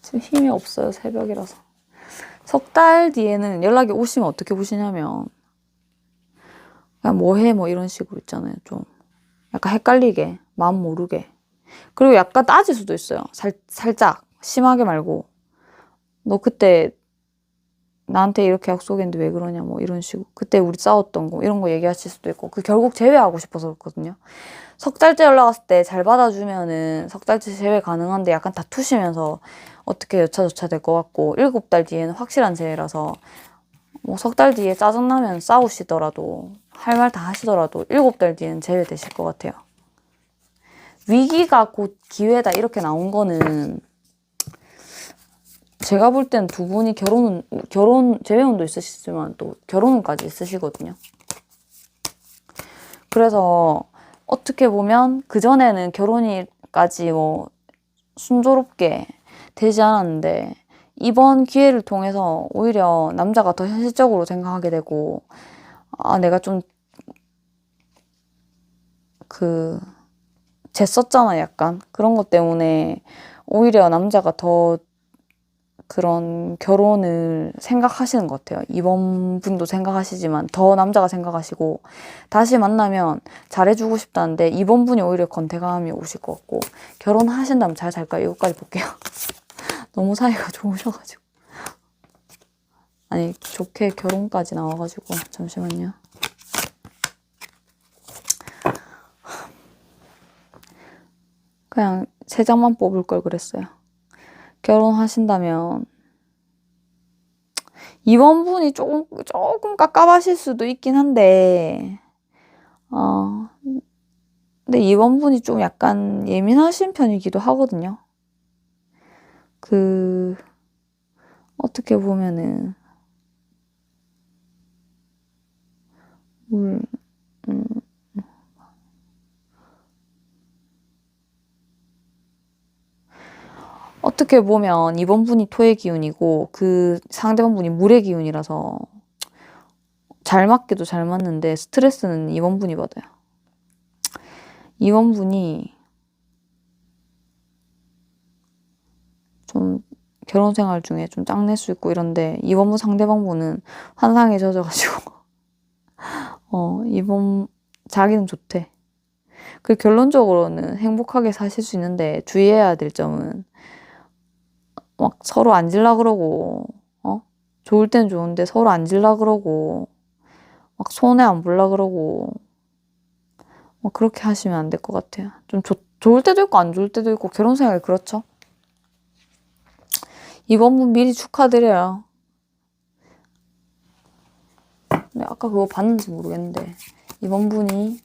지금 힘이 없어요. 새벽이라서. 석 달 뒤에는 연락이 오시면 어떻게 오시냐면 그냥 뭐해 뭐 이런 식으로 있잖아요. 좀 약간 헷갈리게 마음 모르게 그리고 약간 따질 수도 있어요. 살짝 심하게 말고 너 그때 나한테 이렇게 약속했는데 왜 그러냐 뭐 이런 식으로 그때 우리 싸웠던 거 이런 거 얘기하실 수도 있고 결국 제외하고 싶어서 그렇거든요. 석 달째 연락 왔을 때 잘 받아주면은 석 달째 제외 가능한데 약간 다투시면서 어떻게 여차저차 될 것 같고 7달 뒤에는 확실한 제외라서 뭐 석 달 뒤에 짜증나면 싸우시더라도 할 말 다 하시더라도 7달 뒤에는 제외되실 것 같아요. 위기가 곧 기회다 이렇게 나온 거는 제가 볼 땐 두 분이 결혼 재회운도 있으시지만 또 결혼운까지 있으시거든요. 그래서 어떻게 보면 그전에는 결혼이까지 뭐 순조롭게 되지 않았는데 이번 기회를 통해서 오히려 남자가 더 현실적으로 생각하게 되고 내가 좀 쟀었잖아 약간 그런 것 때문에 오히려 남자가 더 그런 결혼을 생각하시는 것 같아요. 이번 분도 생각하시지만 더 남자가 생각하시고 다시 만나면 잘해주고 싶다는데 이번 분이 오히려 건태감이 오실 것 같고 결혼하신다면 잘 살까요? 이거까지 볼게요. 너무 사이가 좋으셔가지고 아니 좋게 결혼까지 나와가지고 잠시만요. 그냥 3장만 뽑을 걸 그랬어요. 결혼하신다면 2번분이 조금 깝깝하실 수도 있긴 한데 근데 2번분이 좀 약간 예민하신 편이기도 하거든요. 어떻게 보면은 어떻게 보면 2번분이 토의 기운이고 그 상대방분이 물의 기운이라서 잘 맞기도 잘 맞는데 스트레스는 2번분이 받아요. 2번분이 좀 결혼 생활 중에 좀 짱낼 수 있고 이런데 2번분 상대방분은 환상에 젖어가지고 2번 자기는 좋대. 그 결론적으로는 행복하게 사실 수 있는데 주의해야 될 점은 막 서로 앉으려 그러고 좋을 땐 좋은데 서로 앉으려 그러고 막 손해 안 볼라 그러고 막 그렇게 하시면 안 될 것 같아요. 좀 좋을 때도 있고 안 좋을 때도 있고 결혼 생활이 그렇죠. 이번 분 미리 축하드려요. 근데 아까 그거 봤는지 모르겠는데 이번 분이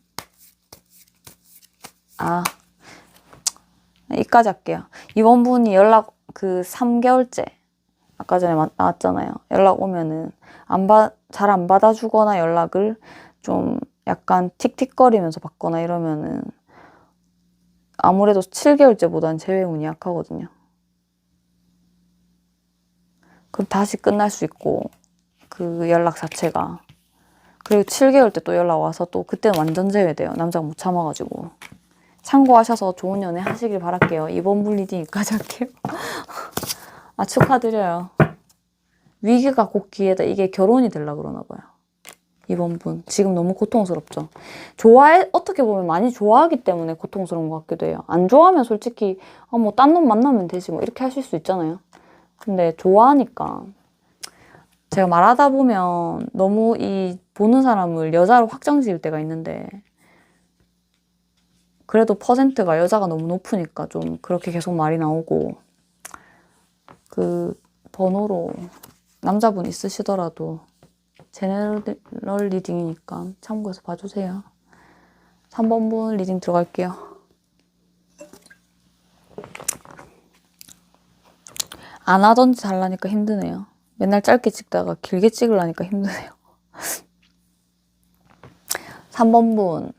이까지 할게요. 이번 분이 연락 3개월째 아까 전에 나왔잖아요. 연락 오면은 잘 안 받아주거나 연락을 좀 약간 틱틱거리면서 받거나 이러면은 아무래도 7개월째보다는 재회운이 약하거든요. 그럼 다시 끝날 수 있고 그 연락 자체가 그리고 7개월 때 또 연락 와서 또 그때는 완전 재회돼요. 남자가 못 참아가지고 참고하셔서 좋은 연애 하시길 바랄게요. 이번 분 리딩 여기까지 할게요. 축하드려요. 위기가 곧 기회다. 이게 결혼이 되려고 그러나 봐요. 이번 분 지금 너무 고통스럽죠. 어떻게 보면 많이 좋아하기 때문에 고통스러운 것 같기도 해요. 안 좋아하면 솔직히 뭐 딴 놈 만나면 되지 뭐 이렇게 하실 수 있잖아요. 근데 좋아하니까 제가 말하다 보면 너무 이 보는 사람을 여자로 확정 지을 때가 있는데 그래도 퍼센트가 여자가 너무 높으니까 좀 그렇게 계속 말이 나오고 그 번호로 남자분 있으시더라도 제너럴 리딩이니까 참고해서 봐주세요. 3번분 리딩 들어갈게요. 안 하던지 잘라니까 힘드네요. 맨날 짧게 찍다가 길게 찍으려니까 힘드네요. 3번분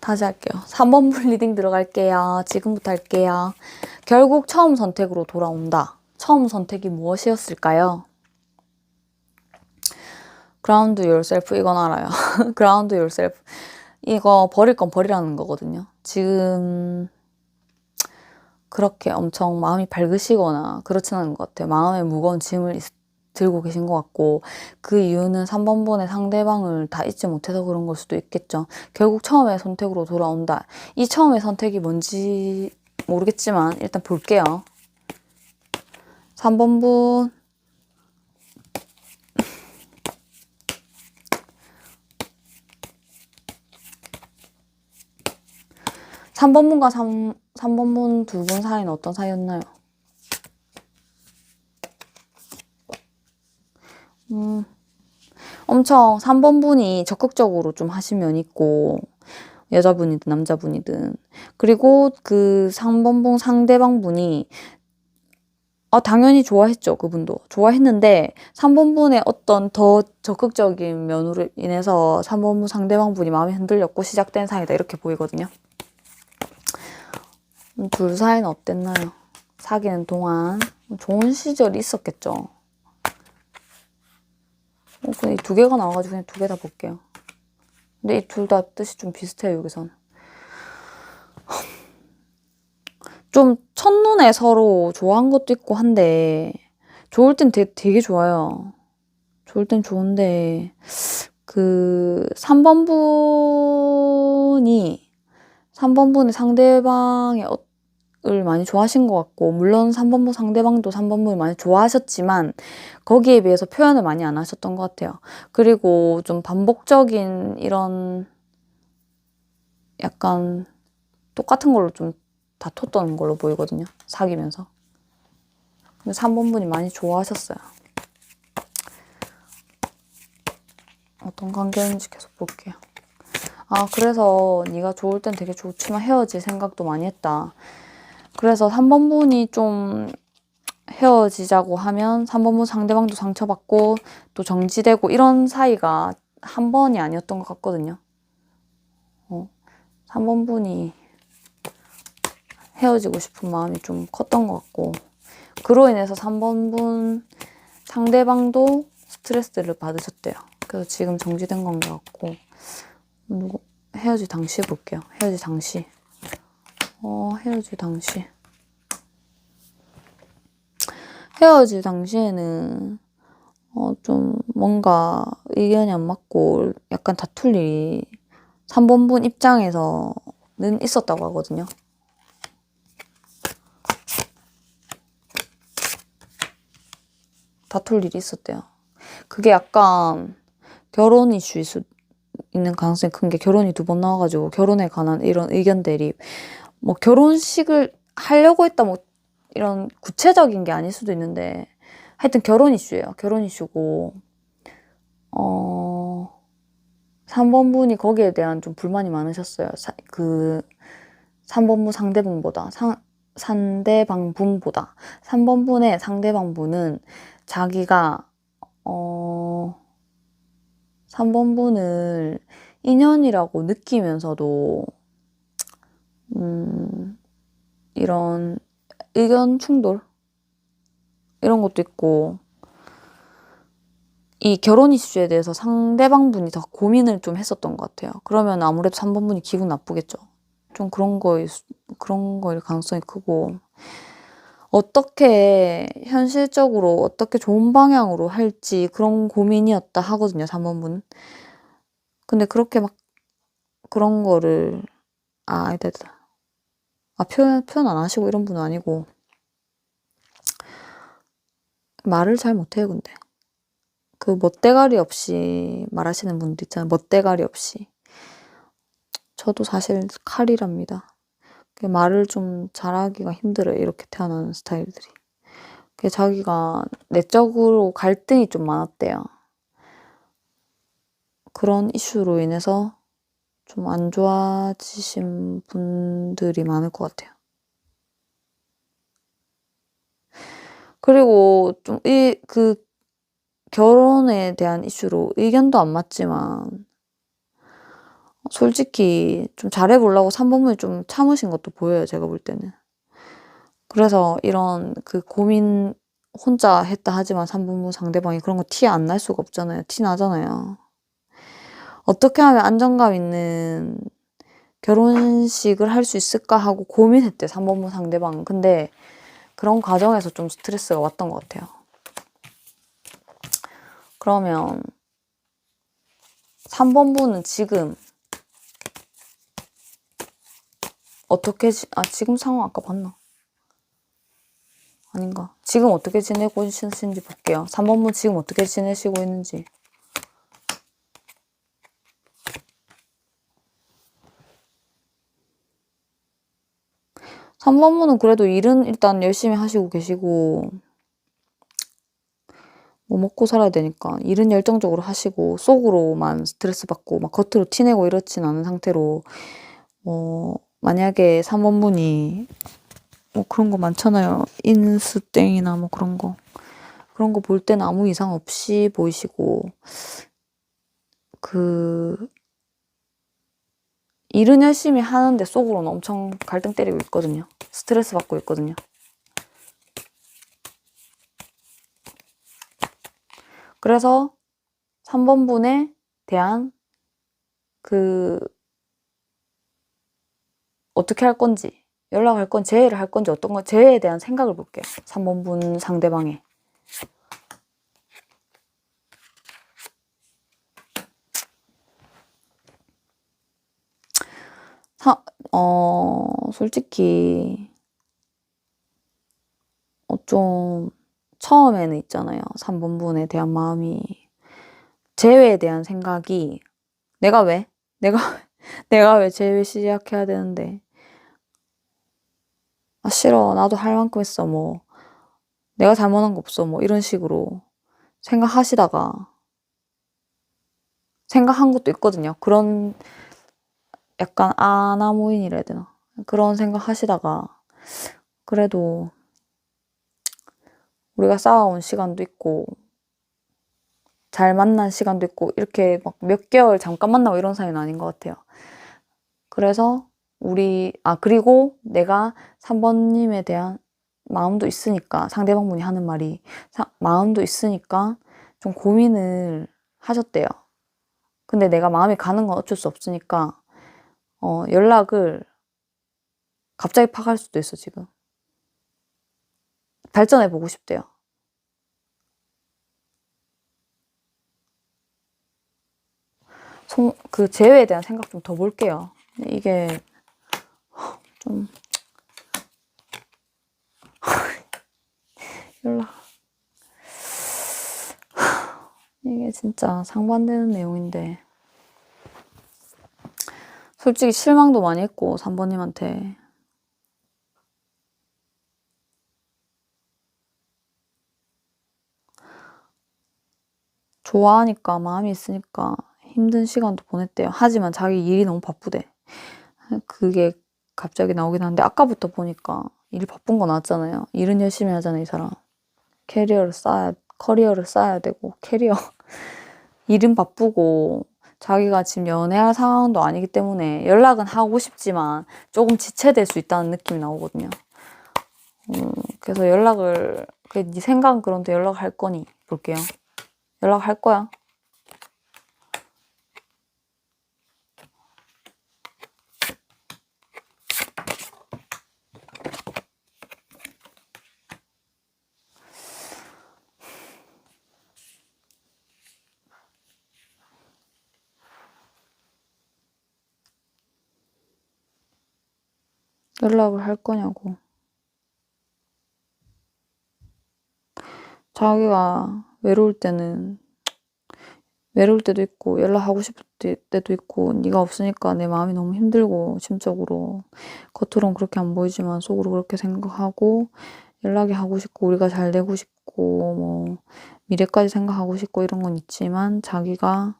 다시 할게요. 3번분 리딩 들어갈게요. 지금부터 할게요. 결국 처음 선택으로 돌아온다. 처음 선택이 무엇이었을까요? Ground yourself 이건 알아요. Ground yourself 이거 버릴 건 버리라는 거거든요. 지금 그렇게 엄청 마음이 밝으시거나 그렇진 않은 것 같아요. 마음에 무거운 짐을 들고 계신 것 같고 그 이유는 3번분의 상대방을 다 잊지 못해서 그런 걸 수도 있겠죠. 결국 처음의 선택으로 돌아온다. 이 처음의 선택이 뭔지 모르겠지만 일단 볼게요. 3번분 3번분과 3번분 두 분 사이는 어떤 사이였나요? 엄청 3번분이 적극적으로 좀 하신 면이 있고 여자분이든 남자분이든 그리고 그 3번분 상대방분이 당연히 좋아했죠. 그분도 좋아했는데 3번분의 어떤 더 적극적인 면으로 인해서 3번분 상대방분이 마음이 흔들렸고 시작된 사이다 이렇게 보이거든요. 둘 사이는 어땠나요? 사귀는 동안 좋은 시절이 있었겠죠. 그냥 이 두 개가 나와가지고 그냥 두 개 다 볼게요. 근데 이 둘 다 뜻이 좀 비슷해요, 여기서는. 좀 첫눈에 서로 좋아한 것도 있고 한데 좋을 땐 되게 좋아요. 좋을 땐 좋은데 3번분의 상대방의 을 많이 좋아하신 것 같고 물론 3번분 상대방도 3번분을 많이 좋아하셨지만 거기에 비해서 표현을 많이 안 하셨던 것 같아요. 그리고 좀 반복적인 이런 약간 똑같은 걸로 좀 다퉜던 걸로 보이거든요. 사귀면서. 근데 3번 분이 많이 좋아하셨어요. 어떤 관계인지 계속 볼게요. 아, 그래서 네가 좋을 땐 되게 좋지만 헤어질 생각도 많이 했다. 그래서 3번 분이 좀 헤어지자고 하면 3번 분 상대방도 상처받고 또 정지되고 이런 사이가 한 번이 아니었던 것 같거든요. 3번 분이 헤어지고 싶은 마음이 좀 컸던 것 같고, 그로 인해서 3번 분 상대방도 스트레스를 받으셨대요. 그래서 지금 정지된 건 것 같고, 헤어질 당시 볼게요. 헤어질 당시. 헤어질 당시. 헤어질 당시에는 좀 뭔가 의견이 안 맞고 약간 다툴 일이 3번 분 입장에서는 있었다고 하거든요. 다툴 일이 있었대요. 그게 약간 결혼 이슈일 수 있는 가능성이 큰 게, 결혼이 2번 나와가지고 결혼에 관한 이런 의견 대립, 뭐 결혼식을 하려고 했다 뭐 이런 구체적인 게 아닐 수도 있는데, 하여튼 결혼 이슈예요. 결혼 이슈고 3번 분이 거기에 대한 좀 불만이 많으셨어요. 그 3번 분 상대방보다 3번 분의 상대방 분은 자기가 3번 분을 인연이라고 느끼면서도 이런 의견 충돌 이런 것도 있고, 이 결혼 이슈에 대해서 상대방 분이 더 고민을 좀 했었던 것 같아요. 그러면 아무래도 3번 분이 기분 나쁘겠죠. 좀 그런 거일 가능성이 크고, 어떻게 현실적으로 어떻게 좋은 방향으로 할지 그런 고민이었다 하거든요, 3번 분은. 근데 그렇게 막 그런 거를 아니다. 표현 안 하시고 이런 분은 아니고, 말을 잘 못해요, 근데. 그 멋대가리 없이 말하시는 분들 있잖아요. 멋대가리 없이. 저도 사실 칼이랍니다. 말을 좀 잘하기가 힘들어요. 이렇게 태어나는 스타일들이. 자기가 내적으로 갈등이 좀 많았대요. 그런 이슈로 인해서 좀 안 좋아지신 분들이 많을 것 같아요. 그리고 좀 결혼에 대한 이슈로 의견도 안 맞지만, 솔직히 좀 잘해보려고 3번분이 좀 참으신 것도 보여요, 제가 볼 때는. 그래서 이런 그 고민 혼자 했다 하지만 3번분 상대방이 그런 거 티 안 날 수가 없잖아요. 티 나잖아요. 어떻게 하면 안정감 있는 결혼식을 할 수 있을까 하고 고민했대, 3번분 상대방은. 근데 그런 과정에서 좀 스트레스가 왔던 것 같아요. 그러면 3번분은 지금 지금 상황 아까 봤나? 아닌가? 지금 어떻게 지내고 있으신지 볼게요. 3번분 지금 어떻게 지내시고 있는지. 3번분은 그래도 일은 일단 열심히 하시고 계시고, 뭐 먹고 살아야 되니까 일은 열정적으로 하시고, 속으로만 스트레스 받고 막 겉으로 티내고 이렇진 않은 상태로, 만약에 3번분이 뭐 그런 거 많잖아요. 인수땡이나 뭐 그런 거 볼 때는 아무 이상 없이 보이시고, 일은 열심히 하는데 속으로는 엄청 갈등 때리고 있거든요. 스트레스 받고 있거든요. 그래서 3번분에 대한 어떻게 할 건지, 연락할 건지, 재회를 할 건지, 어떤 건 재회에 대한 생각을 볼게요. 3번분 상대방의. 솔직히 좀 처음에는 있잖아요. 3번분에 대한 마음이, 재회에 대한 생각이 내가 왜? 내가 왜 제일 시작해야 되는데. 아, 싫어. 나도 할 만큼 했어. 뭐. 내가 잘못한 거 없어. 뭐. 이런 식으로 생각하시다가, 생각한 것도 있거든요. 그런 약간 아나무인이라 해야 되나? 그런 생각 하시다가, 그래도 우리가 쌓아온 시간도 있고, 잘 만난 시간도 있고, 이렇게 막 몇 개월 잠깐 만나고 이런 사이는 아닌 것 같아요. 그래서 그리고 내가 3번님에 대한 마음도 있으니까, 상대방분이 하는 말이, 마음도 있으니까 좀 고민을 하셨대요. 근데 내가 마음이 가는 건 어쩔 수 없으니까, 연락을 갑자기 파할 수도 있어, 지금. 발전해보고 싶대요. 그 재회에 대한 생각 좀 더 볼게요. 이게 좀 연락 이게 진짜 상반되는 내용인데 솔직히 실망도 많이 했고 3번님한테 좋아하니까 마음이 있으니까 힘든 시간도 보냈대요. 하지만 자기 일이 너무 바쁘대. 그게 갑자기 나오긴 하는데 아까부터 보니까 일 바쁜 거 맞잖아요. 일은 열심히 하잖아요, 이 사람. 커리어를 쌓아야 되고 일은 바쁘고 자기가 지금 연애할 상황도 아니기 때문에 연락은 하고 싶지만 조금 지체될 수 있다는 느낌이 나오거든요. 그래서 네 생각은 그런데 연락할 거니? 볼게요. 연락할 거야. 연락을 할 거냐고. 자기가 외로울 때도 있고 연락하고 싶을 때도 있고 네가 없으니까 내 마음이 너무 힘들고 심적으로 겉으론 그렇게 안 보이지만 속으로 그렇게 생각하고 연락이 하고 싶고 우리가 잘 되고 싶고 뭐 미래까지 생각하고 싶고 이런 건 있지만 자기가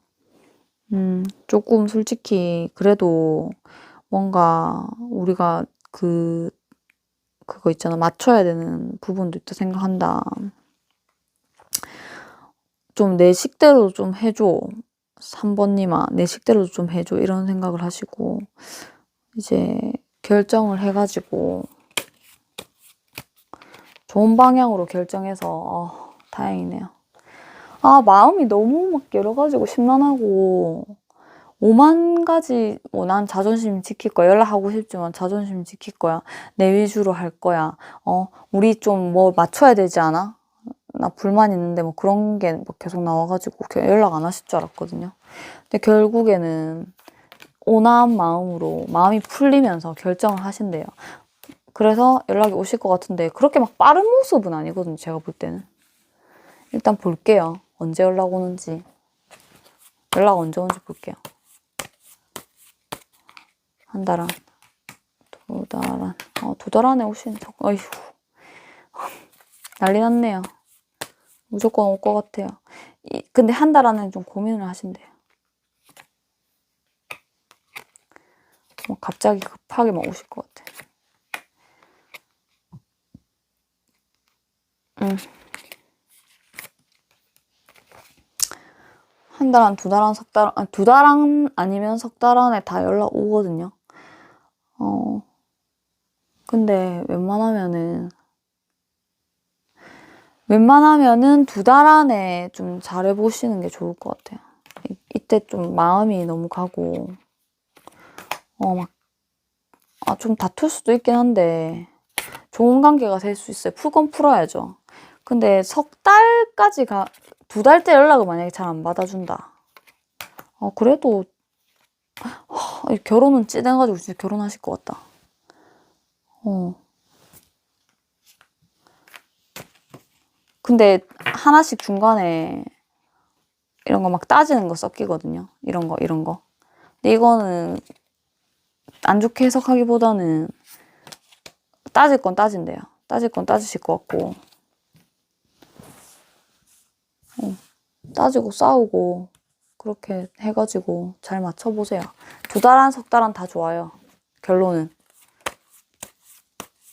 조금 솔직히 그래도 뭔가 우리가 그거 있잖아 맞춰야 되는 부분도 있다 생각한다. 좀 내 식대로 좀 해줘. 3번님아, 내 식대로 좀 해줘. 이런 생각을 하시고, 이제 결정을 해가지고, 좋은 방향으로 결정해서, 다행이네요. 아, 마음이 너무 막 여러 가지고 심란하고, 5만 가지, 난 자존심 지킬 거야. 연락하고 싶지만 자존심 지킬 거야. 내 위주로 할 거야. 우리 좀 뭐 맞춰야 되지 않아? 나 불만 있는데 뭐 그런 게 뭐 계속 나와가지고 연락 안 하실 줄 알았거든요. 근데 결국에는 온화한 마음으로 마음이 풀리면서 결정을 하신대요. 그래서 연락이 오실 것 같은데 그렇게 막 빠른 모습은 아니거든요. 제가 볼 때는. 일단 볼게요. 언제 연락 오는지. 연락 언제 오는지 볼게요. 한 달 안, 두 달 안. 2달 안에 오시는 어휴. 난리 났네요. 무조건 올 것 같아요. 근데 한 달 안에 좀 고민을 하신대요. 뭐 갑자기 급하게 막 오실 것 같아. 한 달 안, 2달 안, 3달 안, 2달 안 아니면 3달 안에 다 연락 오거든요. 근데 웬만하면은 2달 안에 좀 잘해보시는 게 좋을 것 같아요. 이때 좀 마음이 너무 가고, 좀 다툴 수도 있긴 한데, 좋은 관계가 될 수 있어요. 풀건 풀어야죠. 근데 2달때 연락을 만약에 잘 안 받아준다. 그래도, 결혼은 찌대가지고 진짜 결혼하실 것 같다. 근데 하나씩 중간에 이런 거 막 따지는 거 섞이거든요. 이런 거. 근데 이거는 안 좋게 해석하기보다는 따질 건 따진대요. 따질 건 따지실 것 같고 따지고 싸우고 그렇게 해가지고 잘 맞춰보세요. 2달, 석 달은 다 좋아요. 결론은.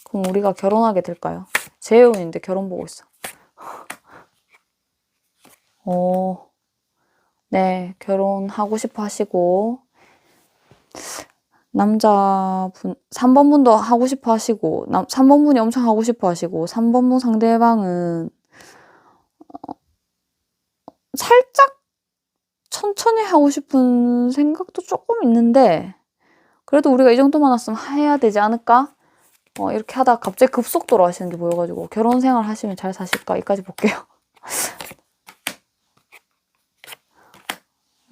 그럼 우리가 결혼하게 될까요? 재혼인데 결혼 보고 있어. 네, 결혼하고 싶어 하시고 남자분 3번분도 하고 싶어 하시고 3번분이 엄청 하고 싶어 하시고 3번분 상대방은 살짝 천천히 하고 싶은 생각도 조금 있는데 그래도 우리가 이 정도만 왔으면 해야 되지 않을까? 이렇게 하다가 갑자기 급속도로 하시는 게 보여가지고 결혼 생활 하시면 잘 사실까? 여기까지 볼게요.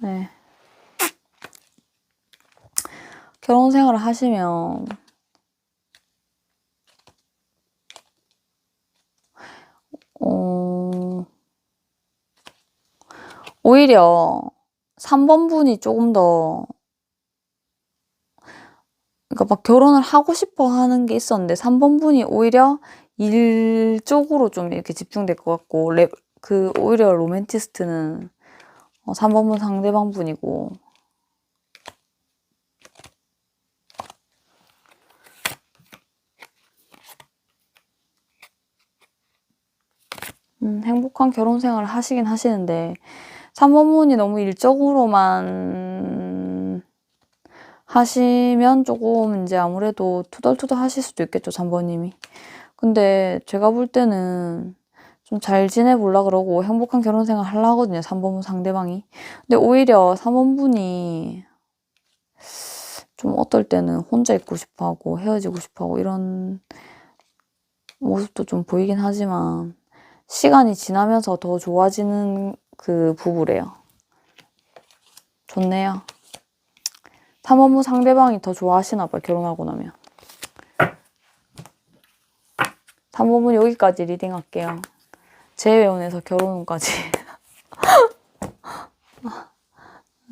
네. 결혼 생활을 하시면 오히려 3번 분이 조금 더 그러니까 막 결혼을 하고 싶어 하는 게 있었는데 3번 분이 오히려 일 쪽으로 좀 이렇게 집중될 것 같고 오히려 로맨티스트는 3번 분 상대방 분이고 행복한 결혼 생활을 하시긴 하시는데 3번 분이 너무 일적으로만 하시면 조금 이제 아무래도 투덜투덜 하실 수도 있겠죠, 3번님이. 근데 제가 볼 때는 좀 잘 지내보려 그러고 행복한 결혼 생활 하려 하거든요, 3번 상대방이. 근데 오히려 3번분이 좀 어떨 때는 혼자 있고 싶어 하고 헤어지고 싶어 하고 이런 모습도 좀 보이긴 하지만 시간이 지나면서 더 좋아지는 그 부부래요. 좋네요. 3번분 상대방이 더 좋아하시나 봐요, 결혼하고 나면. 3번분 여기까지 리딩할게요. 재회원에서 결혼운까지.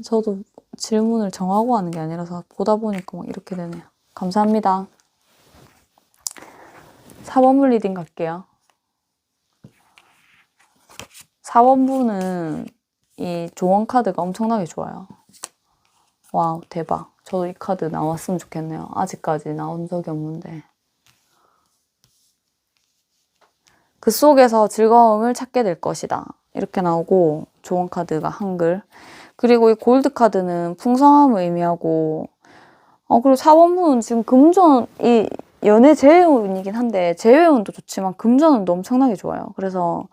저도 질문을 정하고 하는 게 아니라서 보다 보니까 막 이렇게 되네요. 감사합니다. 4번분 리딩 갈게요. 4번분은 이 조언 카드가 엄청나게 좋아요. 와우, 대박. 저도 이 카드 나왔으면 좋겠네요. 아직까지 나온 적이 없는데. 그 속에서 즐거움을 찾게 될 것이다. 이렇게 나오고 조언 카드가 한글. 그리고 이 골드 카드는 풍성함을 의미하고 그리고 4번분은 지금 금전, 이 연애 재회운이긴 한데 재회운도 좋지만 금전운도 엄청나게 좋아요. 그래서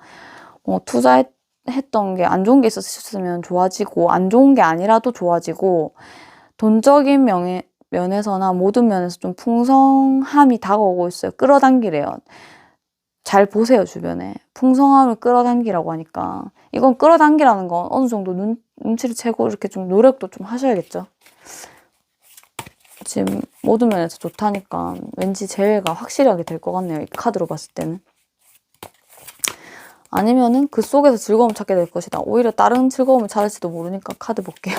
투자했던 게 안 좋은 게 있었으면 좋아지고 안 좋은 게 아니라도 좋아지고 돈적인 면에서나 모든 면에서 좀 풍성함이 다가오고 있어요. 끌어당기래요. 잘 보세요, 주변에. 풍성함을 끌어당기라고 하니까. 이건 끌어당기라는 건 어느 정도 눈치를 채고 이렇게 좀 노력도 좀 하셔야겠죠. 지금 모든 면에서 좋다니까 왠지 재회가 확실하게 될 것 같네요. 이 카드로 봤을 때는. 아니면은 그 속에서 즐거움을 찾게 될 것이다. 오히려 다른 즐거움을 찾을지도 모르니까 카드 볼게요.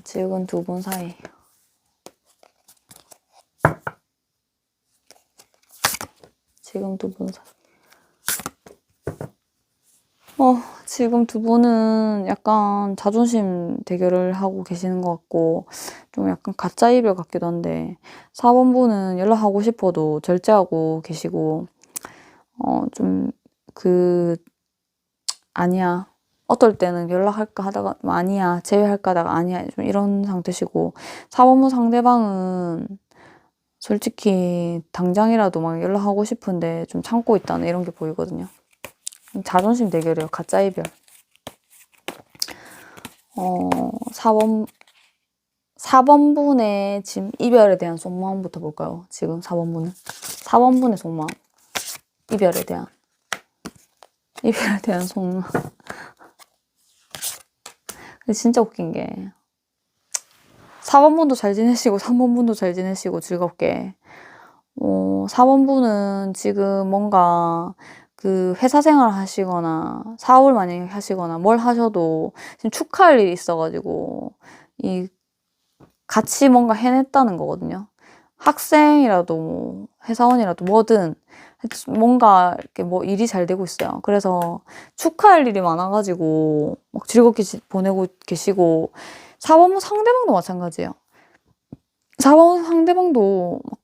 지금 두 분 사이. 지금 두 분 사이. 지금 두 분은 약간 자존심 대결을 하고 계시는 것 같고 좀 약간 가짜 이별 같기도 한데 4번분은 연락하고 싶어도 절제하고 계시고 좀 아니야. 어떨 때는 연락할까 하다가 아니야. 제외할까 하다가 아니야. 좀 이런 상태시고 4번분 상대방은 솔직히 당장이라도 막 연락하고 싶은데 좀 참고 있다는 이런 게 보이거든요. 자존심 대결이에요. 가짜 이별. 4번분의 지금 이별에 대한 속마음부터 볼까요? 지금 4번분은. 4번분의 속마음. 이별에 대한 속마음. 근데 진짜 웃긴 게 4번분도 잘 지내시고 3번분도 잘 지내시고 즐겁게 4번분은 지금 뭔가 그 회사 생활 하시거나 사업을 만약에 하시거나 뭘 하셔도 지금 축하할 일이 있어가지고 이 같이 뭔가 해냈다는 거거든요. 학생이라도 뭐 회사원이라도 뭐든 뭔가 이렇게 뭐 일이 잘 되고 있어요. 그래서 축하할 일이 많아가지고 막 즐겁게 보내고 계시고 사범 상대방도 마찬가지예요. 사범 상대방도 막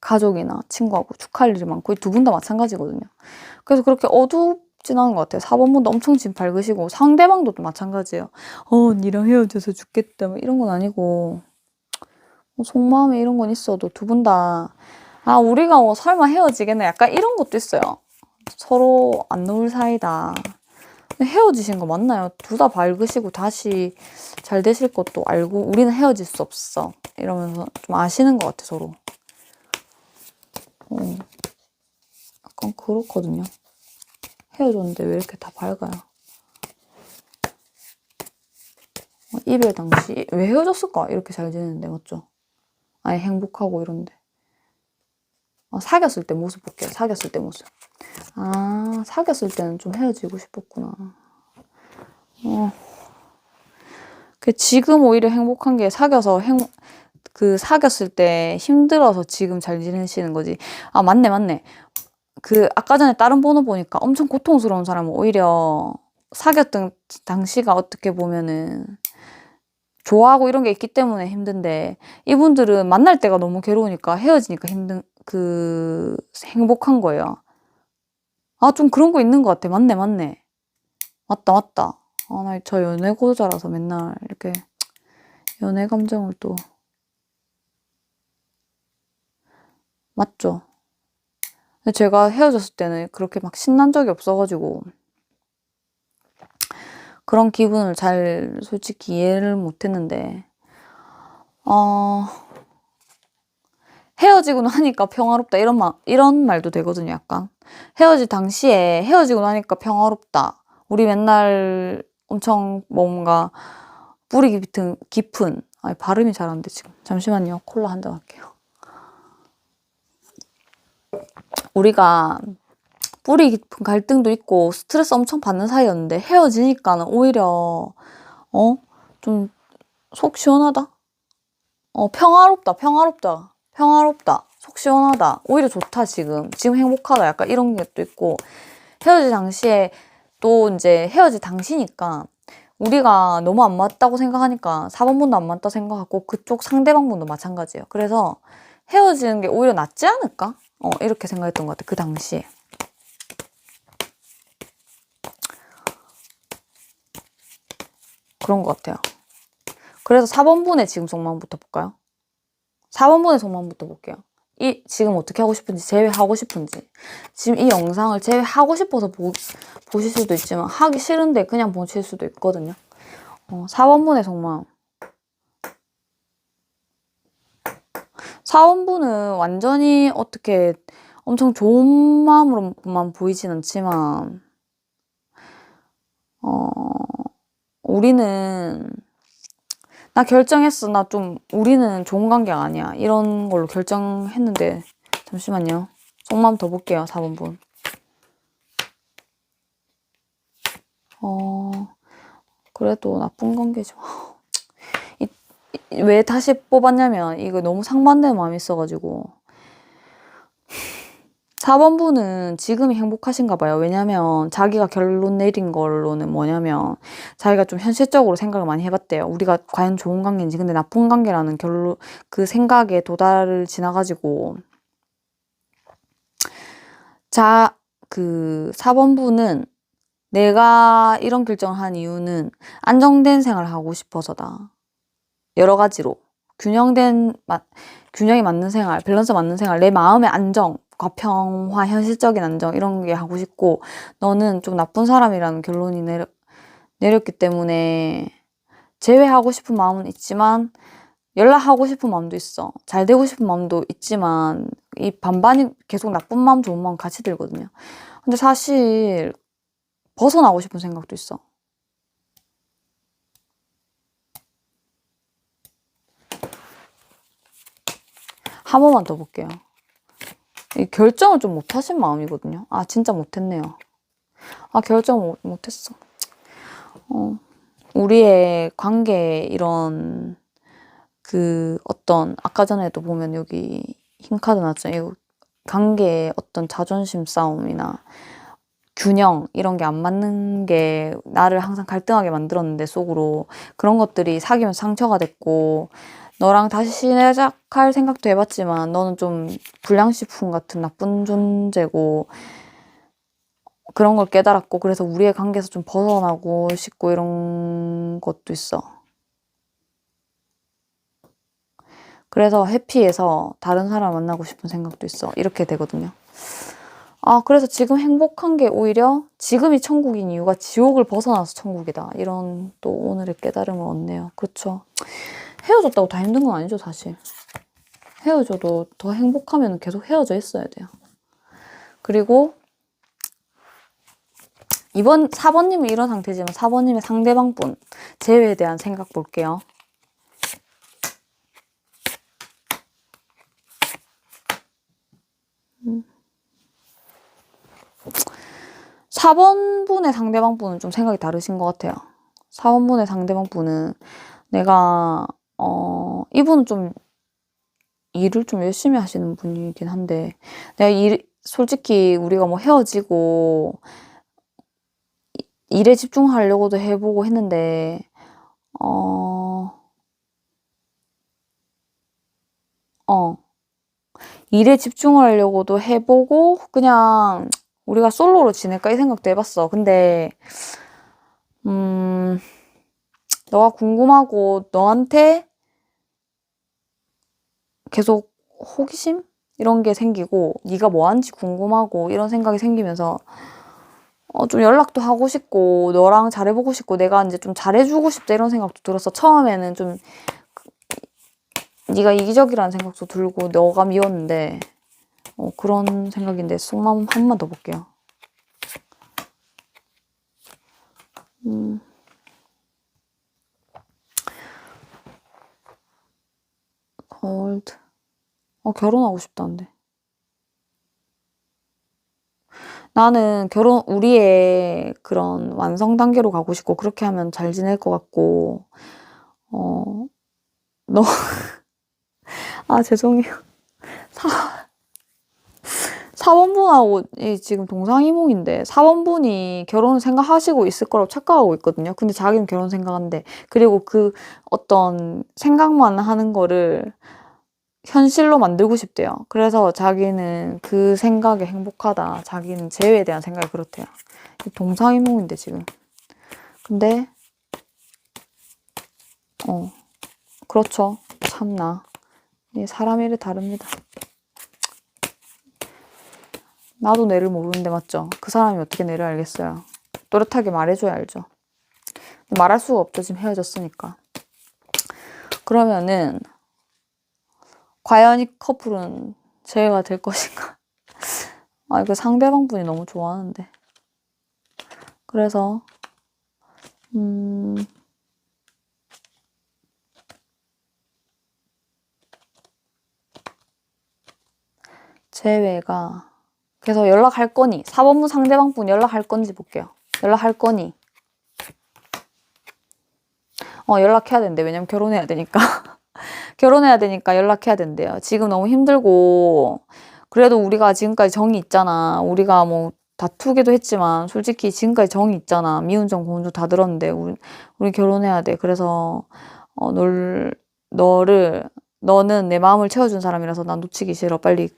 가족이나 친구하고 축하할 일이 많고 두 분 다 마찬가지거든요. 그래서 그렇게 어둡진 않은 것 같아요. 사범분도 엄청 지금 밝으시고 상대방도 또 마찬가지예요. 니랑 헤어져서 죽겠다 뭐 이런 건 아니고 뭐 속마음에 이런 건 있어도 두 분 다 우리가 뭐 설마 헤어지겠나 약간 이런 것도 있어요. 서로 안 놓을 사이다. 헤어지신 거 맞나요? 둘 다 밝으시고 다시 잘 되실 것도 알고 우리는 헤어질 수 없어 이러면서 좀 아시는 것 같아 서로. 약간 그렇거든요. 헤어졌는데 왜 이렇게 다 밝아요? 이별 당시 왜 헤어졌을까? 이렇게 잘 지내는데 맞죠? 아니 행복하고 이런데. 사귀었을 때 모습 볼게요. 사귀었을 때 모습. 사귀었을 때는 좀 헤어지고 싶었구나. 지금 오히려 행복한 게 사귀었을 때 힘들어서 지금 잘 지내시는 거지. 맞네. 아까 전에 다른 번호 보니까 엄청 고통스러운 사람은 오히려 사귀었던 당시가 어떻게 보면은 좋아하고 이런 게 있기 때문에 힘든데 이분들은 만날 때가 너무 괴로우니까 헤어지니까 행복한 거예요. 좀 그런 거 있는 것 같아. 맞네. 맞다. 나 저 연애 고자라서 맨날 이렇게 연애 감정을 또. 맞죠? 근데 제가 헤어졌을 때는 그렇게 막 신난 적이 없어가지고 그런 기분을 잘 솔직히 이해를 못 했는데, 헤어지고 나니까 평화롭다. 이런 말도 되거든요, 약간. 헤어질 당시에 헤어지고 나니까 평화롭다. 우리 맨날 엄청 뭔가 뿌리 깊은, 발음이 잘 안 돼, 지금. 잠시만요. 콜라 한 잔 할게요. 우리가 뿌리 깊은 갈등도 있고 스트레스 엄청 받는 사이였는데 헤어지니까는 오히려, 좀 속 시원하다? 평화롭다. 속 시원하다. 오히려 좋다, 지금. 지금 행복하다. 약간 이런 게 또 있고. 헤어질 당시에 또 이제 헤어질 당시니까 우리가 너무 안 맞다고 생각하니까 4번분도 안 맞다 생각하고 그쪽 상대방분도 마찬가지예요. 그래서 헤어지는 게 오히려 낫지 않을까? 이렇게 생각했던 것 같아, 그 당시에. 그런 것 같아요. 그래서 4번분의 지금 속마음부터 볼까요? 4번분의 속마음부터 볼게요. 지금 어떻게 하고 싶은지, 제외하고 싶은지. 지금 이 영상을 제외하고 싶어서 보실 수도 있지만, 하기 싫은데 그냥 보실 수도 있거든요. 4번분의 속마음. 4번분은 완전히 어떻게 엄청 좋은 마음으로만 보이진 않지만, 우리는 나 결정했어. 우리는 좋은 관계가 아니야. 이런 걸로 결정했는데, 잠시만요. 속마음 더 볼게요, 4번분. 그래도 나쁜 관계죠. 왜 다시 뽑았냐면, 이거 너무 상반되는 마음이 있어가지고. 4번분은 지금이 행복하신가 봐요. 왜냐면 자기가 결론 내린 걸로는 뭐냐면 자기가 좀 현실적으로 생각을 많이 해봤대요. 우리가 과연 좋은 관계인지. 근데 나쁜 관계라는 그 생각에 지나가지고 4번분은 내가 이런 결정을 한 이유는 안정된 생활을 하고 싶어서다. 여러 가지로. 균형이 맞는 생활, 밸런스 맞는 생활, 내 마음의 안정과 평화, 현실적인 안정 이런 게 하고 싶고 너는 좀 나쁜 사람이라는 결론이 내렸기 때문에 제외하고 싶은 마음은 있지만 연락하고 싶은 마음도 있어. 잘 되고 싶은 마음도 있지만 이 반반이 계속 나쁜 마음, 좋은 마음 같이 들거든요. 근데 사실 벗어나고 싶은 생각도 있어. 한 번만 더 볼게요. 이 결정을 좀 못하신 마음이거든요. 아, 진짜 못했네요. 아, 결정 못했어. 우리의 관계 이런 그 어떤 아까 전에도 보면 여기 흰 카드 났잖아요. 관계의 어떤 자존심 싸움이나 균형 이런 게 안 맞는 게 나를 항상 갈등하게 만들었는데 속으로 그런 것들이 사귀면서 상처가 됐고 너랑 다시 시작할 생각도 해봤지만 너는 좀 불량식품 같은 나쁜 존재고 그런 걸 깨달았고 그래서 우리의 관계에서 좀 벗어나고 싶고 이런 것도 있어. 그래서 해피해서 다른 사람 만나고 싶은 생각도 있어. 이렇게 되거든요. 아, 그래서 지금 행복한 게 오히려 지금이 천국인 이유가 지옥을 벗어나서 천국이다. 이런 또 오늘의 깨달음을 얻네요. 그렇죠. 헤어졌다고 다 힘든 건 아니죠, 사실. 헤어져도 더 행복하면 계속 헤어져 있어야 돼요. 그리고 이번 4번님은 이런 상태지만 4번님의 상대방분 재회에 대한 생각 볼게요. 4번분의 상대방분은 좀 생각이 다르신 것 같아요. 4번분의 상대방분은 내가 이분은 좀 일을 좀 열심히 하시는 분이긴 한데 내가 솔직히 우리가 뭐 헤어지고 일에 집중하려고도 해보고 했는데 일에 집중하려고도 해보고 그냥 우리가 솔로로 지낼까 이 생각도 해봤어. 근데 너가 궁금하고 너한테 계속 호기심? 이런 게 생기고 네가 뭐 하는지 궁금하고 이런 생각이 생기면서 좀 연락도 하고 싶고 너랑 잘해보고 싶고 내가 이제 좀 잘해주고 싶다 이런 생각도 들었어. 처음에는 좀 네가 이기적이라는 생각도 들고 너가 미웠는데 그런 생각인데 속마음 한 번 더 볼게요. 골드. 결혼하고 싶다는데. 나는 우리의 그런 완성 단계로 가고 싶고, 그렇게 하면 잘 지낼 것 같고, 너, 아, 죄송해요. 사원분하고 지금 동상이몽인데, 사원분이 결혼을 생각하시고 있을 거라고 착각하고 있거든요. 근데 자기는 결혼 생각한대. 그리고 그 어떤 생각만 하는 거를 현실로 만들고 싶대요. 그래서 자기는 그 생각에 행복하다. 자기는 재회에 대한 생각이 그렇대요. 동상이몽인데 지금. 근데 그렇죠. 참나. 사람 일이 다릅니다. 나도 내를 모르는데 맞죠? 그 사람이 어떻게 내를 알겠어요. 또렷하게 말해줘야 알죠. 말할 수가 없죠. 지금 헤어졌으니까. 그러면은 과연 이 커플은 재회가 될 것인가? 아, 이거 상대방분이 너무 좋아하는데. 그래서 재회가 그래서 연락할 거니 4번분 상대방분 연락할 건지 볼게요. 연락할 거니 연락해야 된대. 왜냐면 결혼해야 되니까. 결혼해야 되니까 연락해야 된대요. 지금 너무 힘들고 그래도 우리가 지금까지 정이 있잖아. 우리가 뭐 다투기도 했지만 솔직히 지금까지 정이 있잖아. 미운정 고운정 다 들었는데 우리 결혼해야 돼. 그래서 너는 내 마음을 채워준 사람이라서 난 놓치기 싫어. 빨리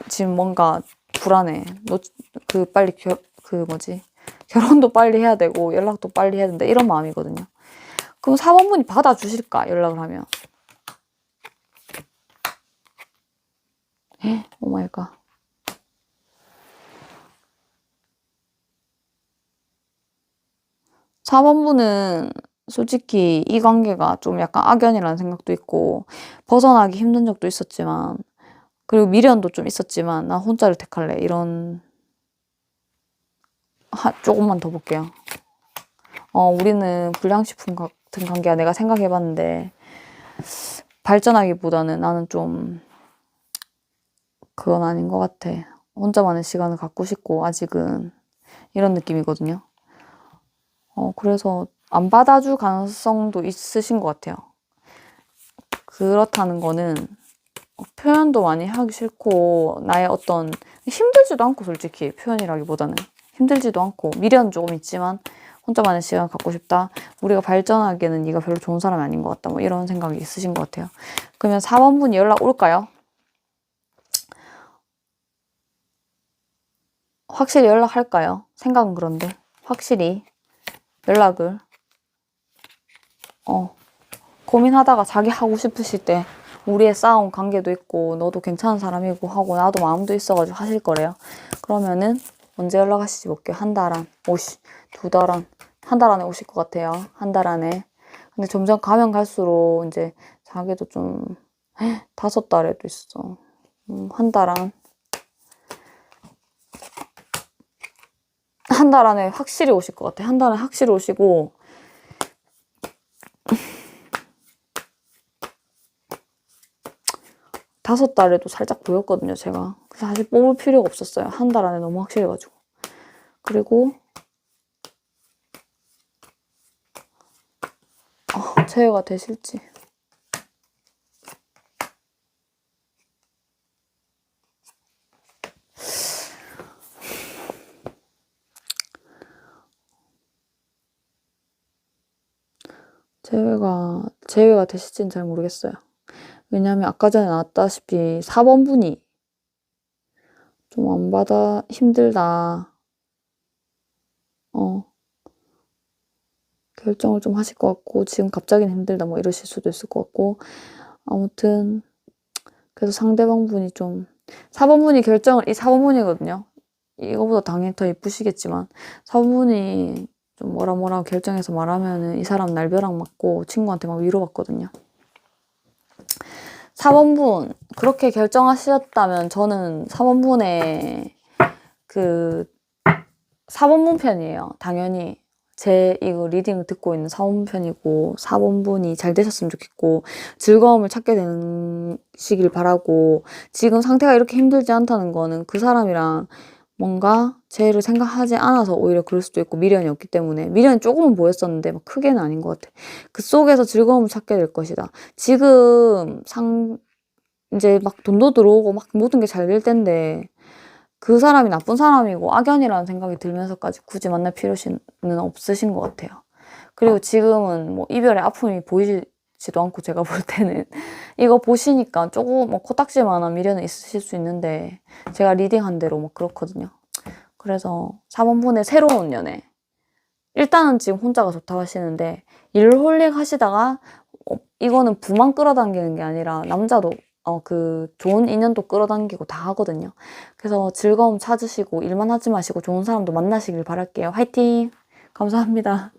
지금 뭔가 불안해. 빨리 결혼도 빨리 해야 되고 연락도 빨리 해야 된다. 이런 마음이거든요. 그럼 사원분이 받아주실까? 연락을 하면. 오마이갓. 사원분은 솔직히 이 관계가 좀 약간 악연이라는 생각도 있고 벗어나기 힘든 적도 있었지만 그리고 미련도 좀 있었지만 나 혼자를 택할래. 이런 조금만 더 볼게요. 우리는 불량식품 같은 관계야. 내가 생각해봤는데 발전하기보다는 나는 좀 그건 아닌 것 같아. 혼자만의 시간을 갖고 싶고 아직은 이런 느낌이거든요. 그래서 안 받아줄 가능성도 있으신 것 같아요. 그렇다는 거는 표현도 많이 하기 싫고 나의 어떤 힘들지도 않고 솔직히 표현이라기보다는 힘들지도 않고 미련 조금 있지만 혼자만의 시간 갖고 싶다. 우리가 발전하기에는 네가 별로 좋은 사람이 아닌 것 같다. 뭐 이런 생각이 있으신 것 같아요. 그러면 4번분이 연락 올까요? 확실히 연락할까요? 생각은 그런데 확실히 연락을 고민하다가 자기 하고 싶으실 때 우리의 쌓아온 관계도 있고 너도 괜찮은 사람이고 하고 나도 마음도 있어가지고 하실 거래요. 그러면은 언제 연락하실지 볼게요. 한 달 안, 두 달 안, 한 달 안에 오실 것 같아요. 한 달 안에. 근데 점점 가면 갈수록 이제 자기도 좀 5달에도 있어. 한 달 안. 한 달 안에 확실히 오실 것 같아. 한 달 안에 확실히 오시고 5달에도 살짝 보였거든요, 제가. 사실 뽑을 필요가 없었어요. 한 달 안에 너무 확실해가지고. 그리고 제외가 되실지. 제외가 되실지는 잘 모르겠어요. 왜냐하면 아까 전에 나왔다시피 4번분이 좀 안 받아 힘들다. 결정을 좀 하실 것 같고 지금 갑자기는 힘들다 뭐 이러실 수도 있을 것 같고 아무튼 그래서 상대방분이 좀 4번분이 결정을 이 4번분이거든요. 이거보다 당연히 더 예쁘시겠지만 4번분이 좀 뭐라 결정해서 말하면은 이 사람 날벼락 맞고 친구한테 막 위로받거든요. 4번분 그렇게 결정하셨다면 저는 4번분의 그 4번분 편이에요. 당연히 제 이거 리딩을 듣고 있는 4번분 편이고 4번분이 잘 되셨으면 좋겠고 즐거움을 찾게 되시길 바라고 지금 상태가 이렇게 힘들지 않다는 거는 그 사람이랑 뭔가 쟤를 생각하지 않아서 오히려 그럴 수도 있고 미련이 없기 때문에 미련이 조금은 보였었는데 막 크게는 아닌 것 같아. 그 속에서 즐거움을 찾게 될 것이다. 지금 이제 막 돈도 들어오고 막 모든 게 잘 될 텐데 그 사람이 나쁜 사람이고 악연이라는 생각이 들면서까지 굳이 만날 필요는 없으신 것 같아요. 그리고 지금은 뭐 이별의 아픔이 보이지도 않고 제가 볼 때는 이거 보시니까 조금 뭐 코딱지만한 미련은 있으실 수 있는데 제가 리딩한 대로 뭐 그렇거든요. 그래서 4번분의 새로운 연애 일단은 지금 혼자가 좋다고 하시는데 일홀릭 하시다가 이거는 부만 끌어당기는 게 아니라 남자도 그 좋은 인연도 끌어당기고 다 하거든요. 그래서 즐거움 찾으시고 일만 하지 마시고 좋은 사람도 만나시길 바랄게요. 화이팅! 감사합니다.